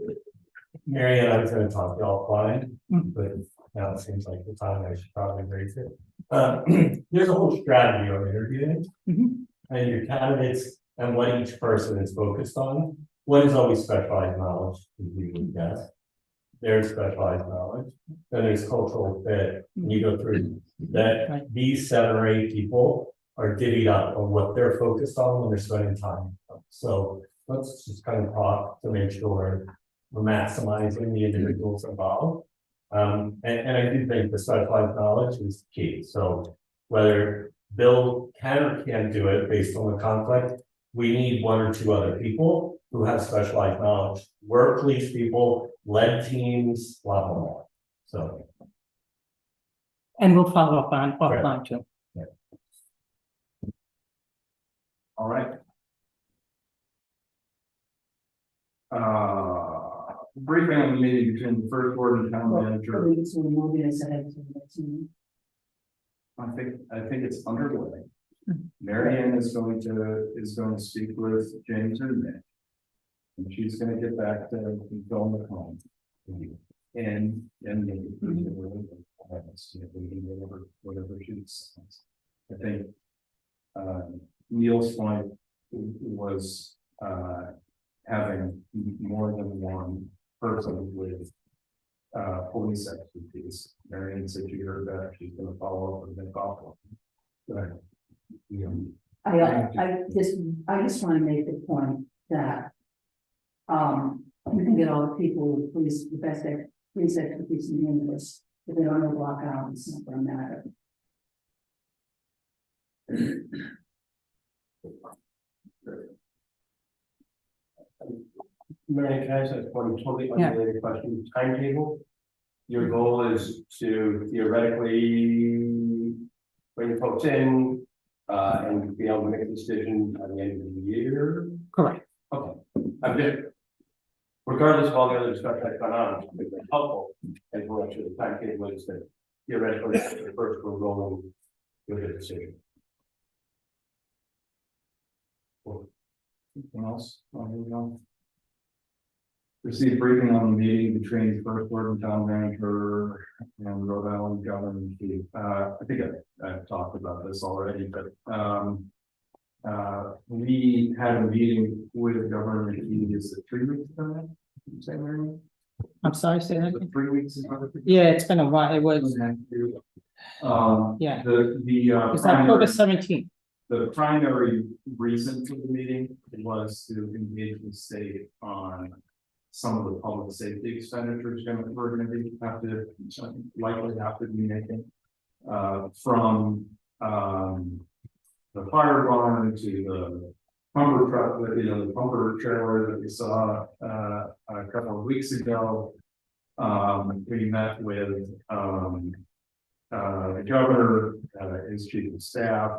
Mary Ann, I was gonna talk to y'all offline, but now it seems like the time I should probably raise it. There's a whole strategy on interviewing. And your candidates and what each person is focused on. One is always specialized knowledge, as we would guess. There's specialized knowledge, then there's cultural fit. And you go through that, these 7 or 8 people are divvied up on what they're focused on when they're spending time. So let's just kind of talk to make sure we're maximizing the individuals involved. And I do think the specialized knowledge is key. So whether Bill can or can't do it based on the conflict, we need 1 or 2 other people who have specialized knowledge. We're police people, led teams, blah, blah, blah. So. And we'll follow up on offline too. Yeah. All right. Briefing on the meeting between the first ward and town manager. I think it's underway. Mary Ann is going to speak with James and Nick. And she's gonna get back to Bill McComb. And whatever she decides. I think Neil's point was having more than one person with police expertise. Mary Ann said you heard that, she's gonna follow up with Nick Offel. Go ahead. I just want to make the point that you can get all the people with police, the best police expertise in the universe. If they don't know Block Island, it's not gonna matter. Mary, can I ask one totally unrelated question, timetable? Your goal is to theoretically bring folks in, and be able to make a decision by the end of the year? Correct. Okay, I'm just, regardless of all the other stuff that's gone on, it's been helpful, and we're actually the timetable is that theoretically, the first we're rolling with a decision. Anything else? Received briefing on the meeting between First Ward and Town Manager and Rhode Island Governor Chief. I think I've talked about this already, but we had a meeting with Governor Chief, is it 3 weeks ago now? Did you say, Mary? I'm sorry, say that. Was it 3 weeks ago? Yeah, it's been a while. It was, yeah. It's October 17th. The primary reason for the meeting was to engage the state on some of the public safety expenditures that we're gonna be likely have to be making. From the fire barn to the pumper truck, the pumper trailer that we saw a couple of weeks ago. We met with the governor, his chief of staff,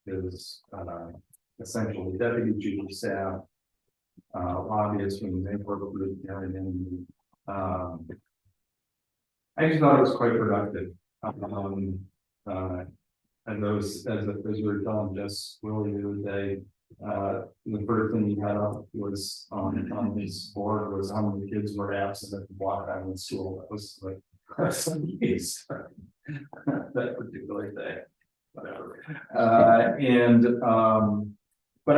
his essentially deputy chief of staff, lobbyists from the neighborhood group and everything. I just thought it was quite productive. And those, as we were telling just Willie the other day, the first thing he had up was on his board was how many kids were absent at the Block Island school. That was like that particular day. Whatever. But I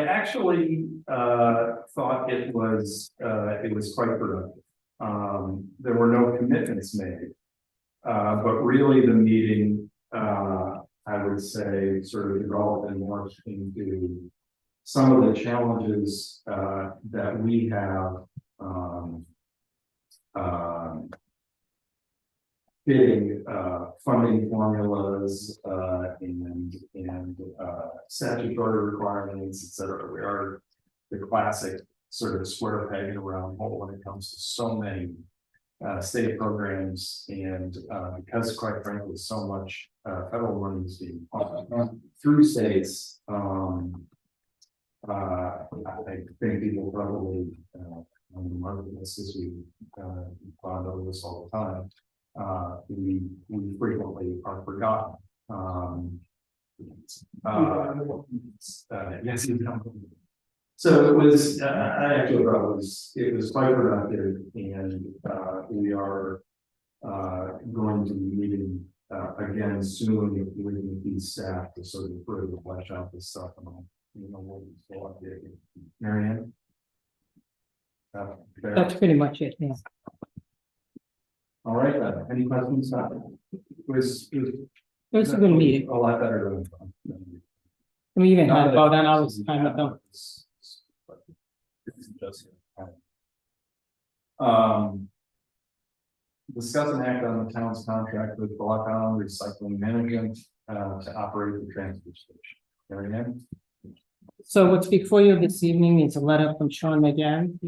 actually thought it was quite productive. There were no commitments made, but really the meeting, I would say, sort of developed and morphed into some of the challenges that we have. Fitting funding formulas and statutory requirements, et cetera. We are the classic sort of square peg in a round hole when it comes to so many state programs, and because quite frankly so much federal money is being pumped through states. I think people probably on the market this as we bond over this all the time. We frequently are forgotten. Yes, so it was. I actually thought it was quite productive, and we are going to be meeting again soon with the staff to sort of further flesh out this stuff. And what we still updating. Mary Ann? That's pretty much it. Yeah. All right, then. Any questions? It was It was a good meeting. A lot better than. We even had about an hour's time with them. Discuss and act on the town's contract with Block Island Recycling Management to operate the transfer station. Mary Ann? So what's before you this evening is a letter from Sean McGarry.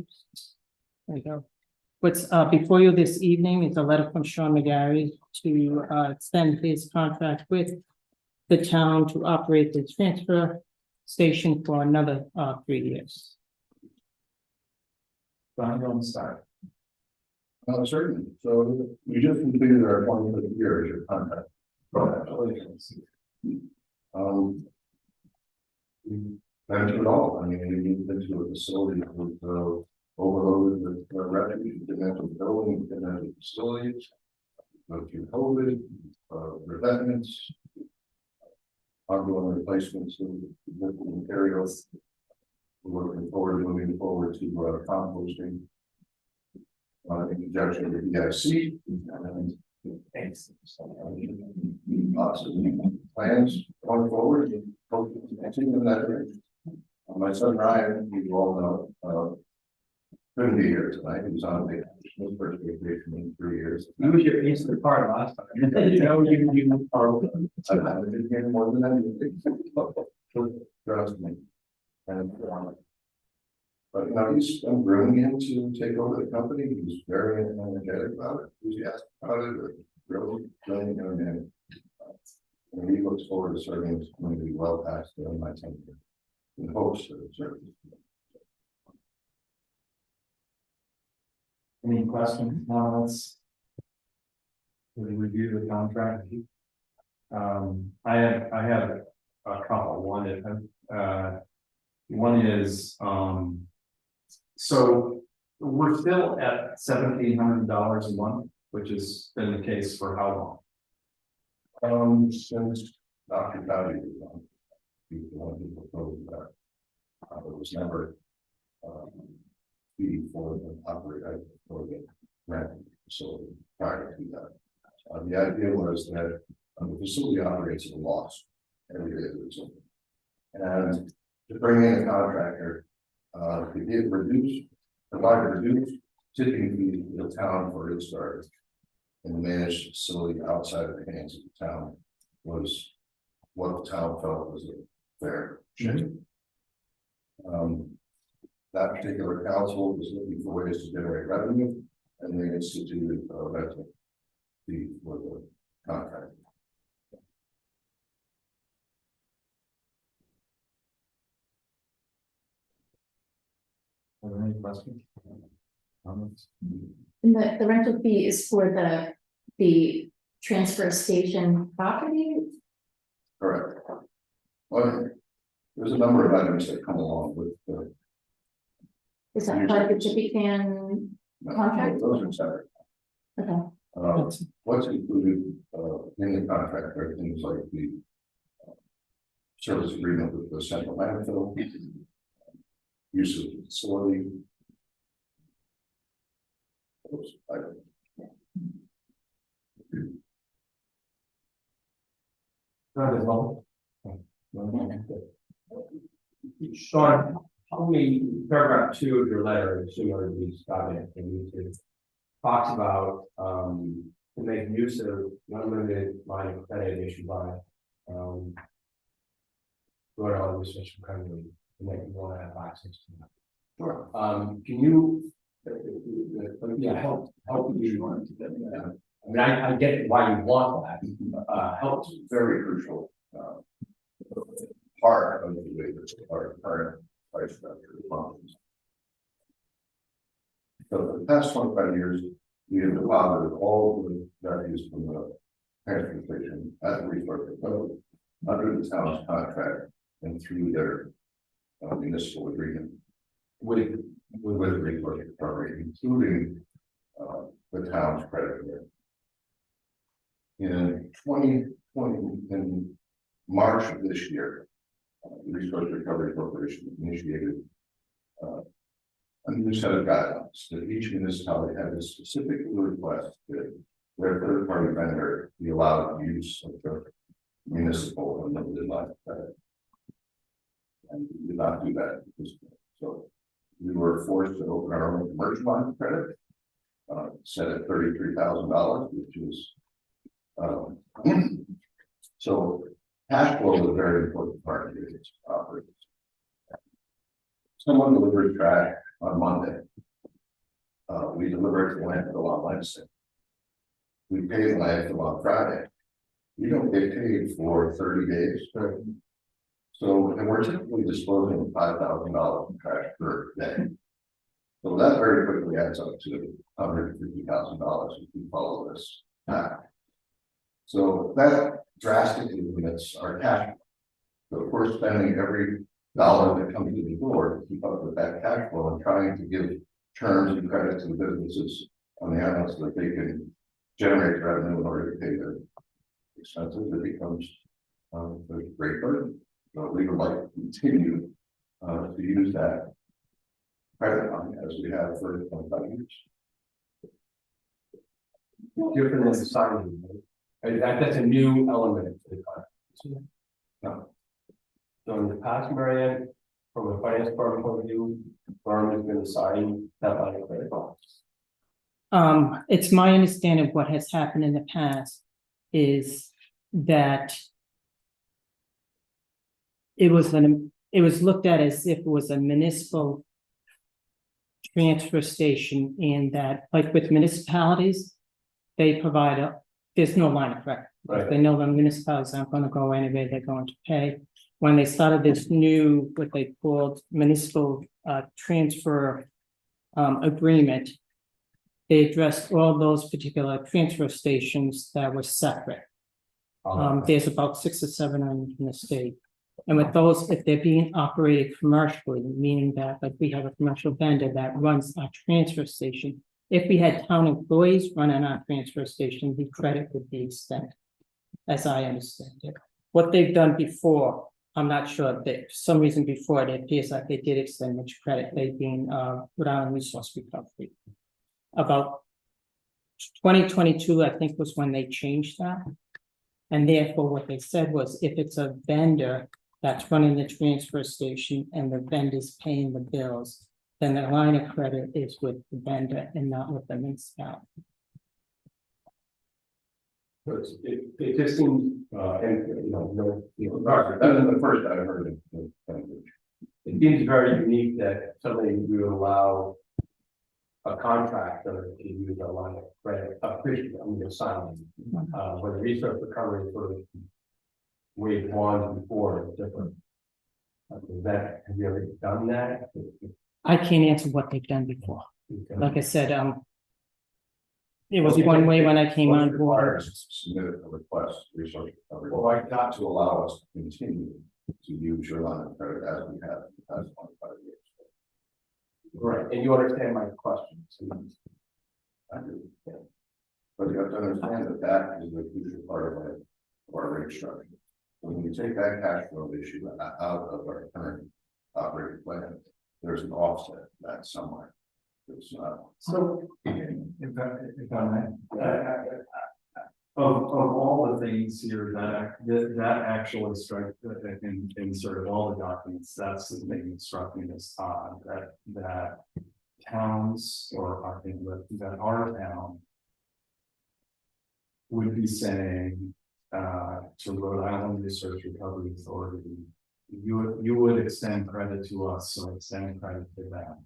There you go. What's before you this evening is a letter from Sean McGarry to extend his contract with the town to operate the transfer station for another 3 years. Don, you want to start? Certainly. So we just completed our 25th year as your contract. Congratulations. We managed it all. I mean, we moved into a facility that was overloaded with refuse, didn't have a building, didn't have a facilities, no to COVID, revetments, ongoing replacements of materials. We're looking forward to moving forward to composting. In conjunction with the EIC, lots of plans going forward and hope to continue in that direction. My son Ryan, you all know, couldn't be here tonight. He was on vacation. my first vacation in 3 years. That was your Easter card last time. You know, you are. I've been here more than anything. Trust me. And, but you know, I'm grooming him to take over the company. He's very energetic about it, enthusiastic about it, really brilliant young man. And he looks forward to serving his community well past my tenure. In hopes to serve. Any questions, comments? We review the contract. I have a couple. One is, so we're still at $1,700 a month, which has been the case for how long? Since Dr. Dowdy was on, he's the one who proposed that. It was never, fee for the operator for the rent facility prior to that. The idea was that the facility operates at a loss every day that it's open. And to bring in a contractor, to get reduced, provide reduced tipping fee to the town for its start. And the managed facility outside of the hands of the town was what the town felt was a fair shake. That particular council was looking for ways to generate revenue, and they instituted a rental fee for the contract. Are there any questions? Comments? And the rental fee is for the transfer station property? Correct. Well, there's a number of items that come along with the. Is that part of the Chippy Can contract? Those are separate. Okay. What's included in the contract are things like the service agreement with the central landfill, use of the facility. Those items. Sean, how many, paragraph 2 of your letter, similar to these comments, and you talks about, to make use of unlimited line of credit issued by, Rhode Island Research Company, and that you want to have access to that. Sure. Can you, help you? I mean, I get why you want that, helps. Very crucial part of the way that our current price structure functions. So for the past 25 years, we have deposited all the revenues from the transfer station at the resource authority under the town's contract and through their municipal agreement with the resource authority, including the town's credit card. In 2020, in March of this year, the Resource Recovery Corporation initiated a new set of guidelines that each municipality had to specifically request that their third-party vendor be allowed use of the municipal unlimited line of credit. And we did not do that at this point. So we were forced to open our own commercial line of credit, set at $33,000, which is so cash flow is a very important part of this operation. Someone delivered trash on Monday. We deliver it to the landfill on Wednesday. We pay the landfill on Friday. We don't get paid for 30 days. So, and we're typically disposing of $5,000 in trash per day. So that very quickly adds up to $150,000 if we follow this path. So that drastically limits our cash flow. So if we're spending every dollar that comes to the door to keep up with that cash flow and trying to give terms and credit to the businesses on the island so that they can generate revenue in order to pay their expenses, it becomes a great burden. So we would like to continue to use that credit line as we have for 25 years. Different than signing. That's a new element to the contract. No. So in the past, Marianne, from a finance department point of view, the firm has been assigning that line of credit. It's my understanding what has happened in the past is that it was looked at as if it was a municipal transfer station, and that, like with municipalities, they provide there's no line of credit. Right. They know the municipalities aren't gonna go anyway, they're going to pay. When they started this new, what they called municipal transfer agreement, they addressed all those particular transfer stations that were separate. There's about 6 or 7 in the state. And with those, if they're being operated commercially, meaning that like we have a commercial vendor that runs our transfer station. If we had town employees running our transfer station, the credit would be extended, as I understand it. What they've done before, I'm not sure, that for some reason before, it appears like they did extend much credit, they being Rhode Island Resource Recovery. About 2022, I think, was when they changed that. And therefore, what they said was, if it's a vendor that's running the transfer station and the vendor's paying the bills, then the line of credit is with the vendor and not with the municipality. It just seems, and, you know, That was the first I heard it. it seems very unique that somebody would allow a contractor to use a line of credit, assignment, where the resource recovery for wave one before is different. Is that, have you ever done that? I can't answer what they've done before. Like I said, it was one way when I came on board. Requires us to submit a request, resource recovery, well, not to allow us to continue to use your line of credit as we have for the past 25 years. Right, and you understand my question. I do. Yeah. But you have to understand that that is a huge part of our rate structure. When you take that cash flow issue out of our current operating plan, there's an offset to that somewhere. It's not. So, if I may, of all the things here that actually struck in sort of all the documents, that's the thing that struck me as odd, that towns, or I think that our town would be saying to Rhode Island Research Recovery Authority, you would extend credit to us, so extend credit to them.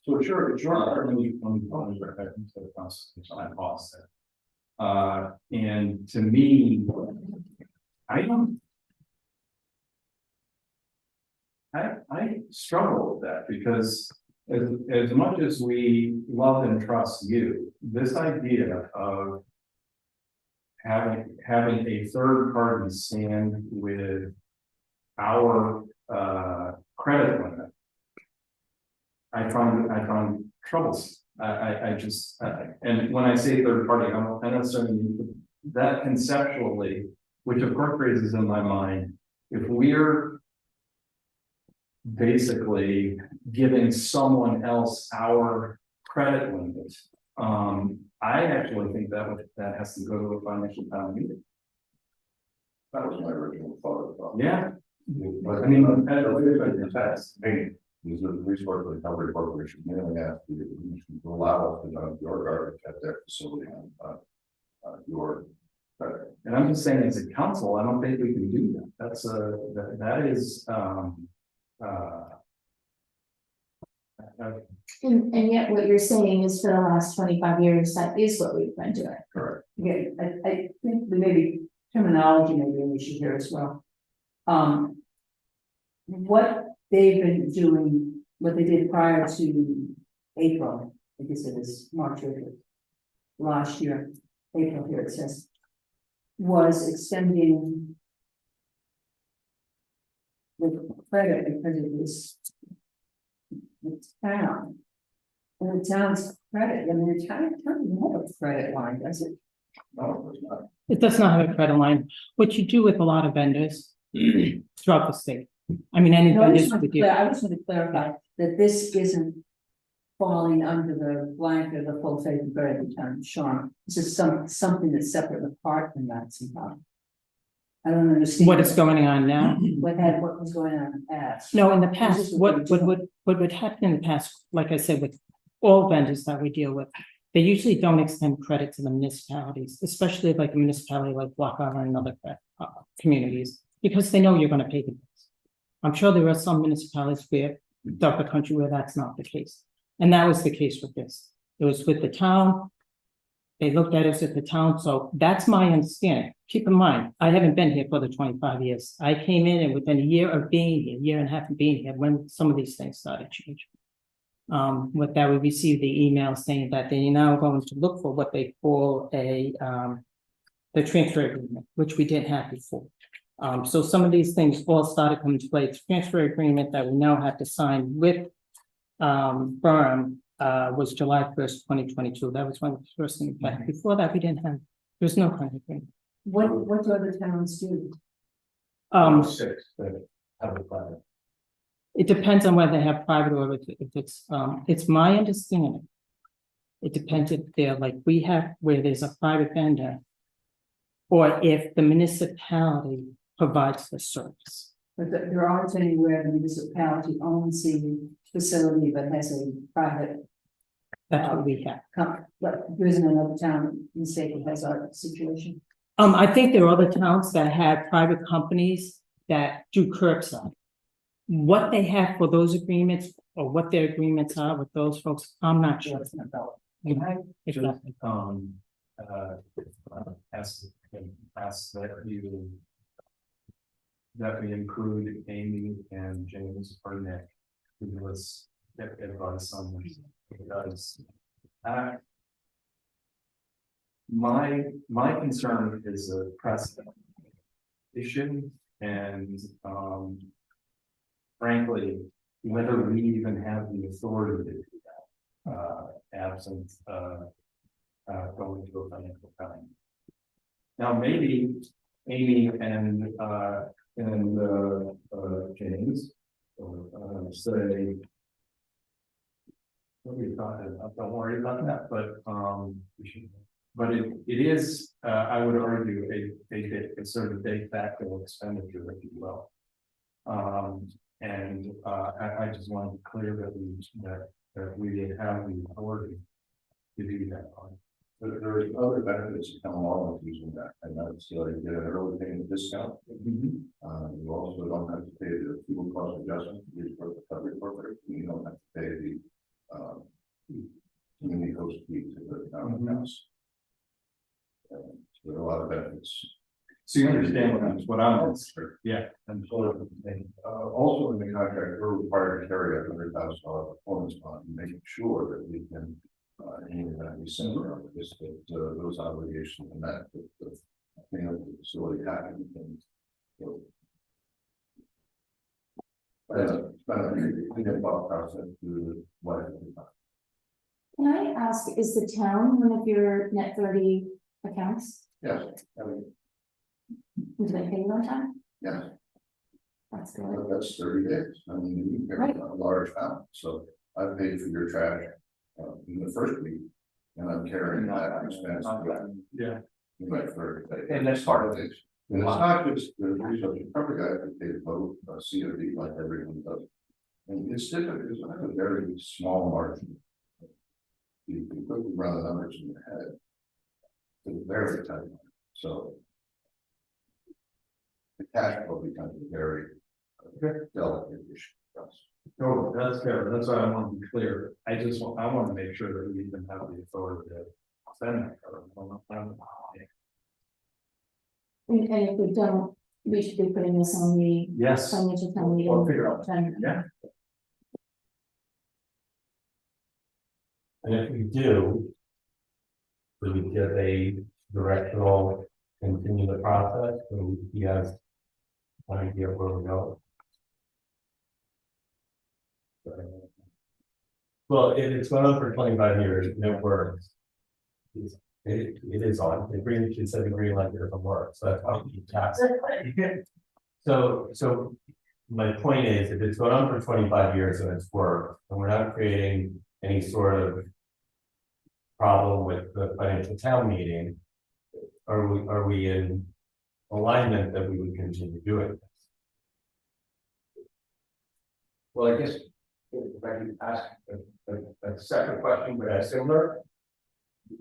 So sure, When you refer to the Constitution, I pause there. And to me, I struggle with that, because as much as we love and trust you, this idea of having a third party stand with our credit limit, I find troublesome. I just, and when I say third party, I don't necessarily mean that conceptually, which of course raises in my mind, if we're basically giving someone else our credit limit, I actually think that has to go to a financial town meeting. That was my original thought about. Yeah. But I mean, is the Resource Recovery Corporation merely asked you to allow us to dump your garbage at their facility on your credit. And I'm just saying, as a council, I don't think we can do that. That's that is And yet what you're saying is for the last 25 years, that is what we've been doing. Correct. Yeah, I think there may be terminology, maybe an issue here as well. What they've been doing, what they did prior to April, I guess it is March or April, last year, April here it says, was extending the credit because it was the town. And the town's credit, I mean, the town doesn't have a credit line, does it? No, it's not. It does not have a credit line. What you do with a lot of vendors throughout the state. I mean, any No, I vendors just want would to do. I just want to clarify that this isn't falling under the blanket of the full faith and credit of town, Sean. This is something that's separate and apart from that somehow. I don't understand. What is going on now? What was going on in the past? No, in the This past, is what what would happen in the past, like I said, with all vendors that we deal with, They usually don't extend credit to the municipalities, especially like a municipality like Block Island and other communities, because they know you're gonna pay the bills. I'm sure there are some municipalities throughout the country where that's not the case. And that was the case with this. It was with the town. They looked at us at the town, so that's my understanding. Keep in mind, I haven't been here for the 25 years. I came in and within a year of being here, year and a half of being here, when some of these things started changing. With that, we received the email saying that they're now going to look for what they call the transfer agreement, which we didn't have before. So some of these things all started coming to play. It's transfer agreement that we now have to sign with Burnham was July 1st, 2022. That was when it was first in effect. Before that, we didn't have, there's no kind of agreement. What do other towns do? Six, that have a plan. It depends on whether they have private or if it's my understanding. It depends if they're like we have where there's a private vendor. Or if the municipality provides the service. But there aren't anywhere the municipality owns the facility but has a private. That's what we have. But there isn't another town in the state that has our situation. I think there are other towns that have private companies that do curbside. What they have for those agreements or what their agreements are with those folks, I'm not sure. Can I just, ask that we include Amy and James or Nick, who was advice on this, because my concern is a precedent issue, and frankly, whether we even have the authority to do that, absent going to a financial time. Now, maybe Amy and James say, what are you talking about? Don't worry about that, but it is, I would argue, a sort of de facto expenditure, if you will. And I just want to be clear that we have the authority to do that part. But there are other benefits that come along with using that, and that's you get an early payment discount. You also don't have to pay the fuel cost adjustment for the recovery corporate. You don't have to pay the community host fee to the town house. So there are a lot of benefits. So you understand what I'm yeah. And so, also in the contract, we're required to carry a $100,000 performance bond, making sure that we can. In December, this those obligations and that the facility happened and so. Process to what. Can I ask, is the town one of your net 30 accounts? Yes, I mean, Do they pay you on time? yes, That's good. that's 30 days. I mean, you get a large amount, so I paid for your trash. In the first week, and I'm carrying that expense. Yeah. And that's part of it. And it's not just the research recovery guy that paid both COD like everyone does. And it's different, it's not a very small margin. You can quickly run the numbers in your head. It's very tight, so. The cash flow becomes a very delicate issue for us. Oh, that's fair. That's why I want to be clear. I want to make sure that we even have the authority to spend that. And if we don't, we should be putting this on the Yes. financial town meeting. We'll figure out. agenda. Yeah. And if we do we get a directional, continue the process, so he has an idea where we're going. Well, if it's gone on for 25 years, and it works. It is on, the green, she said the green light doesn't work, so that's how you tax. So my point is, if it's gone on for 25 years and it's worked, and we're not creating any sort of problem with the financial town meeting, are we in alignment that we would continue doing this? Well, I guess if I could ask a second question, but similar.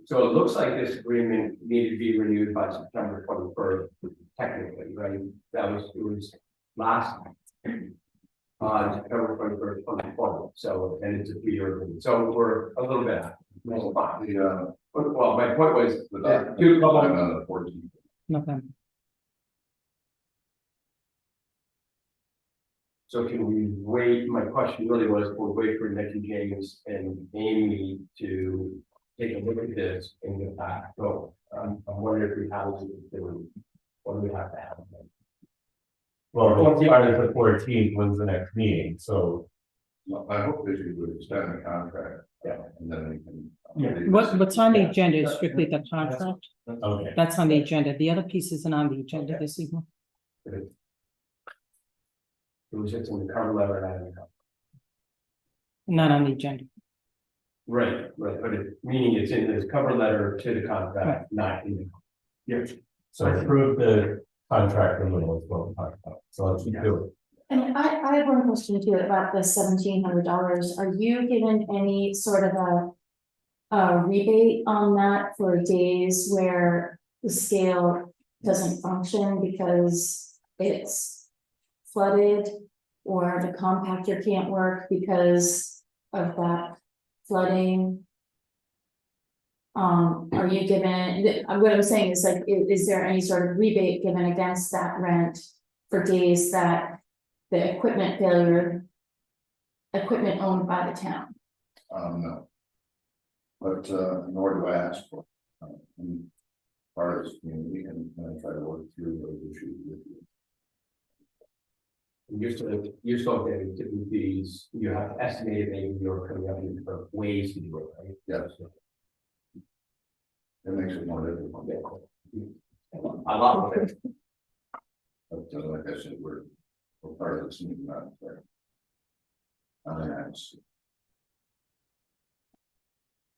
So it looks like this agreement needed to be renewed by September 21st, technically, right? It was last. September 21st, 2020, so, and it's a 3-year agreement, so we're a little bit out. It's fine. Well, my point was, that two couple. On the 14th. Okay. So can we wait, my question really was, we'll wait for Nick and James and Amy to take a look at this and get back, so, I'm wondering if we have, what do we have to have? Well, it's starting the 14th, when's the next meeting, so. I hope that you would extend the contract. Yeah. And then we can. What's on the agenda is strictly the contract. Okay. That's on the agenda. The other piece isn't on the agenda this evening. It was just in the cover letter and I didn't know. Not on the agenda. Right, but meaning it's in this cover letter to the contract, not in the. Yeah. So approve the contract renewal is what we're talking about, so let's do it. And I have one question too about the $1,700. Are you given any sort of a rebate on that for days where the scale doesn't function because it's flooded or the compactor can't work because of that flooding? Are you given, what I'm saying is like, is there any sort of rebate given against that rent for days that the equipment owned by the town? No. But, nor do I ask for. And part of this community and try to work through those issues with you. You're still getting different fees, you have to estimate it, maybe you're coming up with different ways to do it, right? Yes. It makes it more difficult. A lot of it. But, like I said, we're part of this meeting, not there.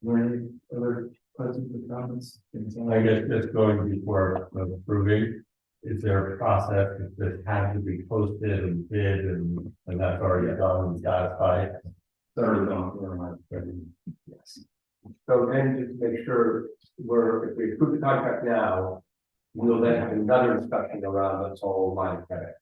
Any other questions or comments? I guess just going before approving, is there a process that this has to be posted and bid and that's already done and satisfied? Yes. So then just to make sure if we approve the contract now, we'll then have another discussion around this whole line of credit.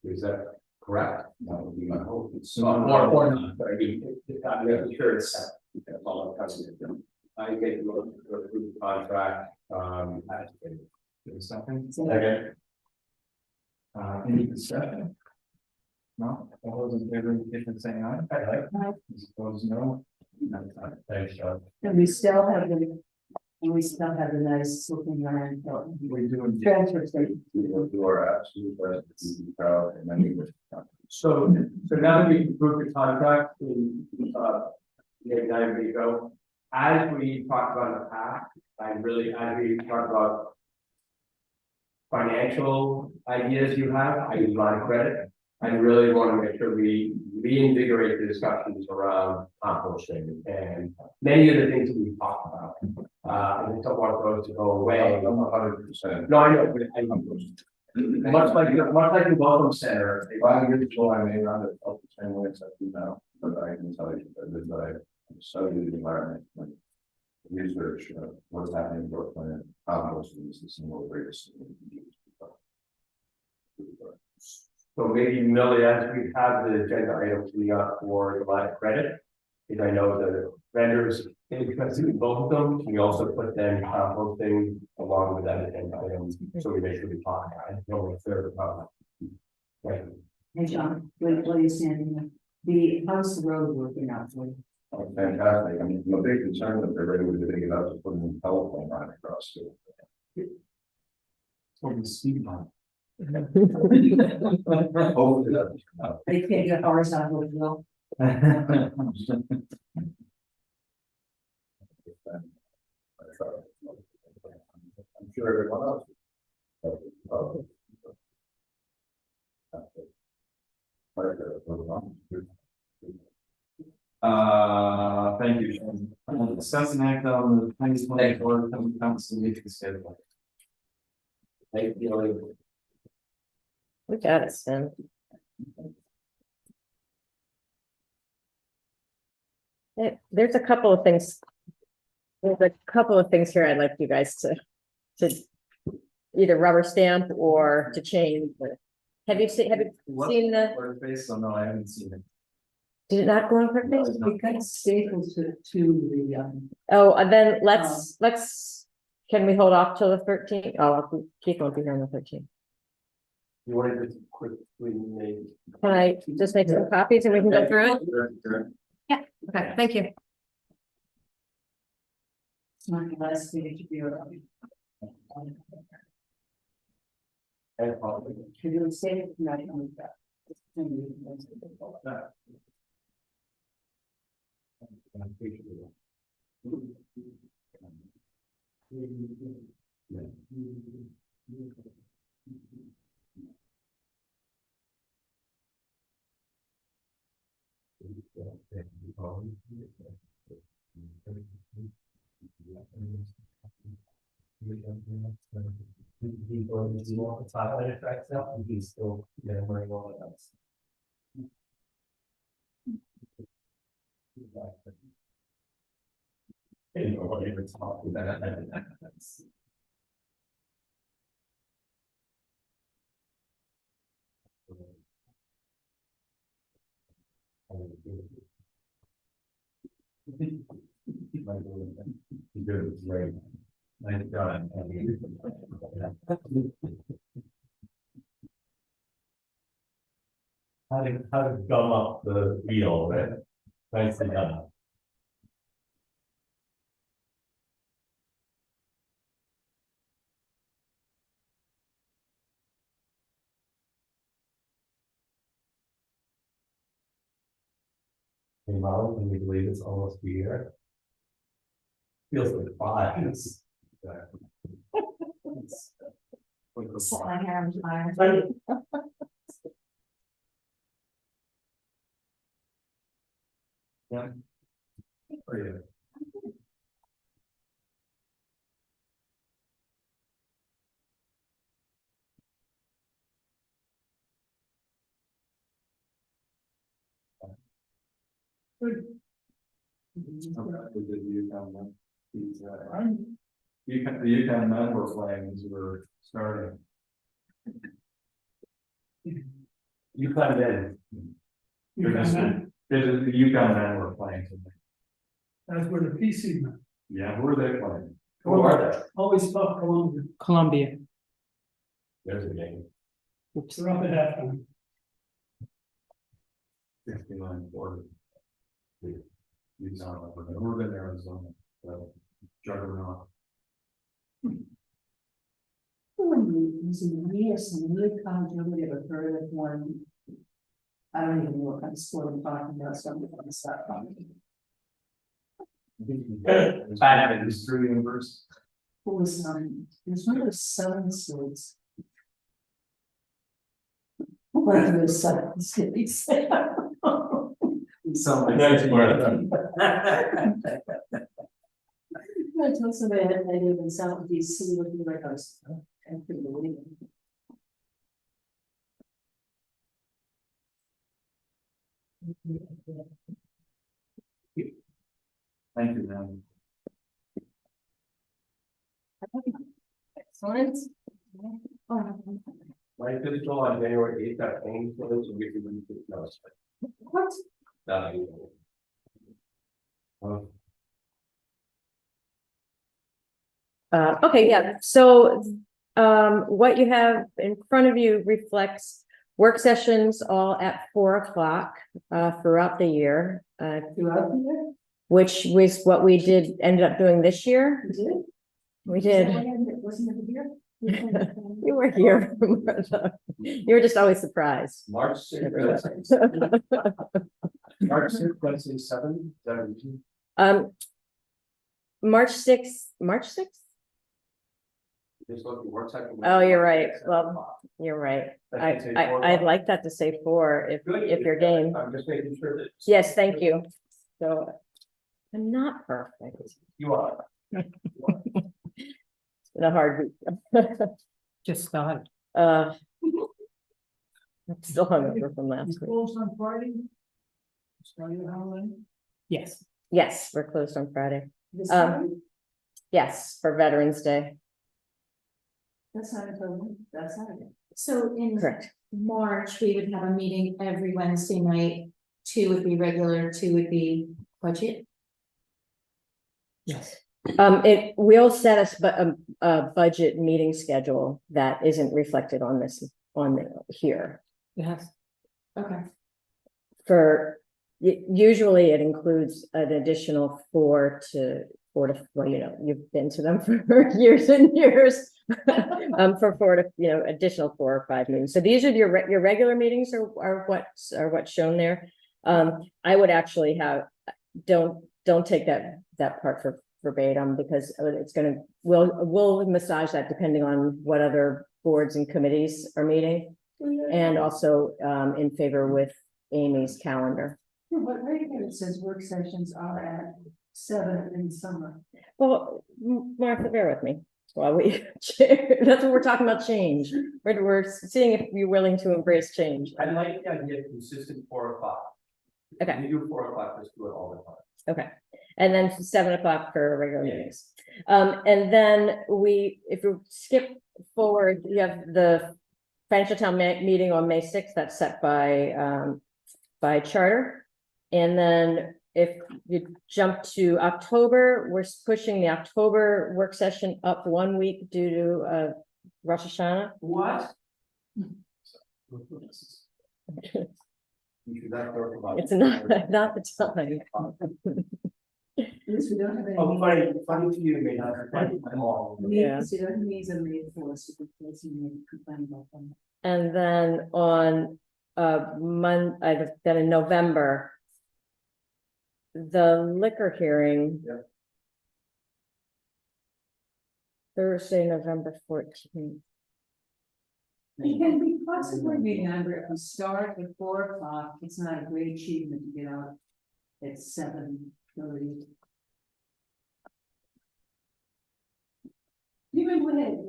Is that correct? That would be my hope. It's Or not, but I mean, I'm sure it's set. That's all I'm telling you. I get to approve the contract, Second, Second. any discussion? No, all those in favor, indicate by saying aye. Aye. Opposed, no. Thanks, John. And we still have the nice looking land. We do. Transfer station. We will do our absolute best to be proud and then we will. So now that we approved the contract, maybe 9 weeks ago, as we talked about in the past, as we talked about financial ideas you have, I use line of credit. I really want to make sure we reinvigorate the discussions around composting and many of the things that we talked about. I just don't want those to go away. 100%. No, I know, but much like the Welcome Center, If I get to I may not have felt the same way as I do now, but I can tell you that I studied the environment. Like, research, what's happening in Brooklyn, composting is the single greatest thing we can do. so maybe Millie, as we have the agenda items we got for the line of credit. If I know the vendors interested in both of them, can we also put then composting along with that agenda item, so we make sure we talk about it, no third about it. Right. Hey, John, what are you saying? The house road working out for you. Oh, fantastic. I mean, I'm a big concern that they're ready to dig it out to put a new telephone line across it. For the speed bump. Hopefully that's. They can't get horizontal as well. I'm sure everyone else. Thank you, Sean. Discuss and act on the 2024 council meeting schedule. Thank you. We got it, Sam. There's a couple of things There's a couple of things here I'd like you guys to either rubber stamp or to change. Have you seen the, Or face, so no, I haven't seen it. did it not go on for face? We got staples to the, Oh, and then let's, can we hold off till the 13th? Oh, Keith won't be here on the 13th. You wanted to quickly make. Can I just make some copies and we can go through it? Sure. Okay, thank you. it's not the last meeting to be around. And probably. Can you say it tonight on that? He's going to do all the twilight effects now, and he's still memorizing all of us. You know what you're talking about. Good, great. Nice job. How to gum up the wheel, right? Nicely done. Hey, Molly, can you believe it's almost a year? Feels like 5. My hair, I'm tired. Yeah. Oh, yeah. The UConn men were playing as we were starting. You cut it in. The UConn men were playing today. That's where the PC, Yeah, who are they playing? Who are they? always tough, Columbia, Columbia. There's a game. they're up at that time. 59-40. UConn, we're in Arizona, so juggernaut. Yes, and really kind of really ever heard of one. I don't even know what kind of sport I'm talking about, so I'm gonna stop. Bad history universe. Who was, there's one of those southern states. One of those southern cities. Something. Next word. I told somebody that they live in South DC, would be like I was, I couldn't believe it. Thank you, man. Excellent. My physical on January 8th, got pain for those, and we can read it. No, it's fine. What? Not even. Okay, yeah, so what you have in front of you reflects work sessions all at 4 o'clock throughout the year. Throughout the year? Which was what we ended up doing this year. You did? We did. Wasn't it here? You were here. You were just always surprised. March 6th, March 6th, 27, 17. March 6th. Just look at work cycle. Oh, you're right. Well, you're right. I'd like that to say 4 if you're game. I'm just making sure that. Yes, thank you. So I'm not perfect. You are. It's been a hard week. Just started. I'm still hungover from last week. Closed on Friday? Starting how late? Yes. Yes, we're closed on Friday. This Um, time? Yes, for Veterans Day, That's not until, that's not it. So in correct. March, we would have a meeting every Wednesday night. 2 would be regular, 2 would be budget. Yes. It will set us a budget meeting schedule that isn't reflected on this, here. Yes. Okay. Usually it includes an additional 4 to, well, you've been to them for years and years. For 4 to, additional 4 or 5 meetings. So these are your regular meetings are what's shown there. I would actually don't take that part for verbatim, because we'll massage that depending on what other boards and committees are meeting. And also in favor with Amy's calendar. But right here it says work sessions are at 7 in summer. Well, Martha, bear with me. Well, that's what we're talking about, change. We're seeing if you're willing to embrace change. I like the idea of consistent 4 o'clock. Okay. You do 4 o'clock, let's do it all the time. Okay, and then 7 o'clock for regular meetings. And then if you skip forward, you have the financial town meeting on May 6th, that's set by charter. And then if you jump to October, we're pushing the October work session up 1 week due to Rosh Hashanah. What? It's not the time. At least we don't have any. Oh, funny to you, may not be funny to them all. Yeah. So you don't need somebody for us to replace and complain about them. And then on then in November, the liquor hearing. Yep. Thursday, November 14th. It can be possibly remember, if we start at 4 o'clock, it's not a great achievement to get out at 7:30. Even when it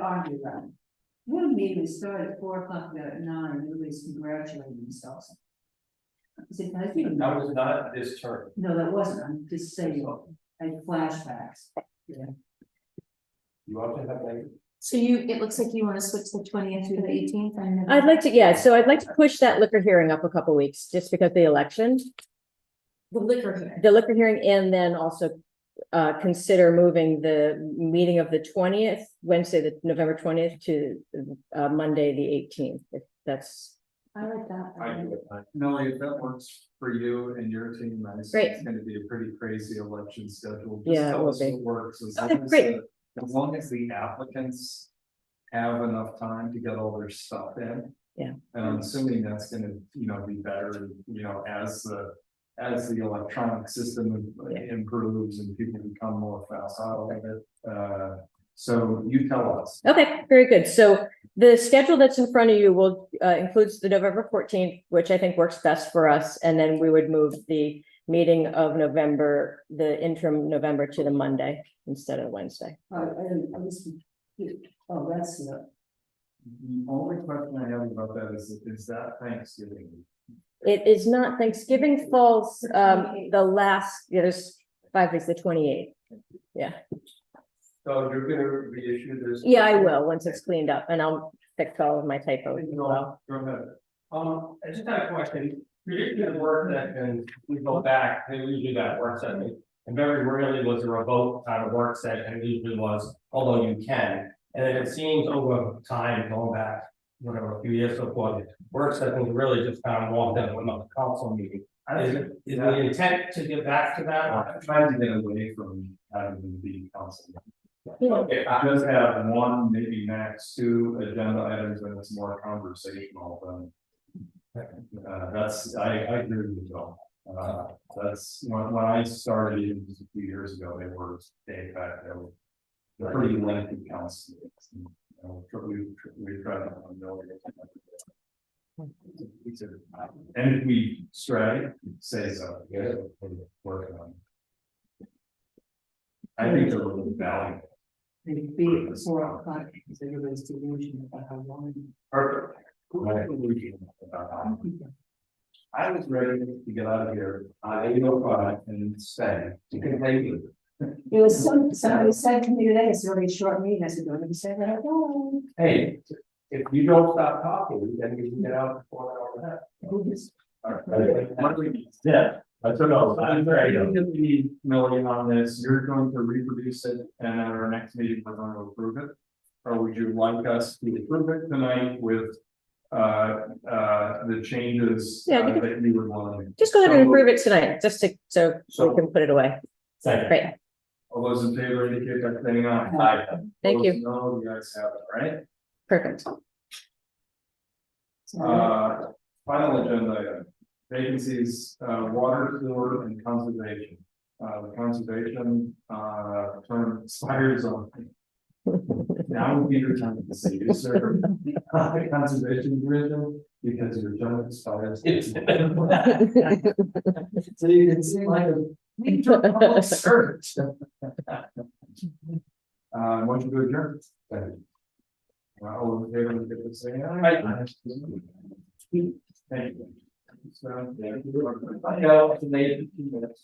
argued about it. What do you mean, we start at 4 o'clock, we got at 9, everybody's congratulating themselves. Is it, I think, That was not this term. no, that wasn't, I'm just saying, I had flashbacks. Yeah. You also have like. So it looks like you want to switch the 20th to the 18th. I'd like to push that liquor hearing up a couple weeks, just because the election. The liquor hearing. The liquor hearing, and then also consider moving the meeting of the 20th, Wednesday, the November 20th to Monday, the 18th, if that's. I like that. I do it. Nelly, if that works for you and your team, Great. it's gonna be a pretty crazy election schedule. Just Yeah, it tell will us be. what works. Okay, great. As long as the applicants have enough time to get all their stuff in. Yeah. And I'm assuming that's gonna, be better, as the electronic system improves and people become more facile with it. So you tell us. Okay, very good. So the schedule that's in front of you will includes the November 14th, which I think works best for us. And then we would move the meeting of November, the interim November, to the Monday instead of Wednesday. I was, oh, that's the. The only question I have about that is that Thanksgiving? It is not. Thanksgiving falls the last, there's 5 days, the 28th. Yeah. So you're gonna reissue this? Yeah, I will, once it's cleaned up, and I'll fix all of my typos as well. Go ahead. I just had a question. Usually the work session, we go back, and we do that work session. And very rarely was there a vote on a work session, it usually was, although you can. And then it seems over time, going back, a few years so far, work sessions really just kind of walked in with a council meeting. Is the intent to get back to that? I'm trying to get away from having to be constant. Yeah. Okay, I just have 1, maybe max 2 agenda items, and it's more conversational than. I agree with you, Joe. That's when I started even just a few years ago, they were day back, they were pretty lengthy council meetings. We tried to know. And if we stray, say so, work on. I think they're really valuable. Maybe be at 4 o'clock, because everybody's delusional about how long. Perfect. I was ready to get out of here, and stay, to continue. It was somebody said to me today, it's a really short meeting, I said, don't even say that. Oh. Hey, if you don't stop talking, then we can get out before that. Yeah, that's what I was, I'm I'm very very, gonna be milling on this, you're going to reproduce it, and at our next meeting, we're going to approve it. Or would you like us to approve it tonight with, the changes Yeah, you that you would want to? Just go ahead and approve it tonight, just to, so So- we can put it away. second. Great, All those in favor indicate by saying aye. Aye. thank you, Opposed, no, you guys have it, right? perfect. Final agenda item, vacancies, water, sewer, and conservation. The conservation, term expires on. Now would be your time to say you serve the conservation division because your term expires. So you can see like a major public service. Motion to adjourn. All in favor, give it a say aye. Thank you. So, I know it's late 15 minutes.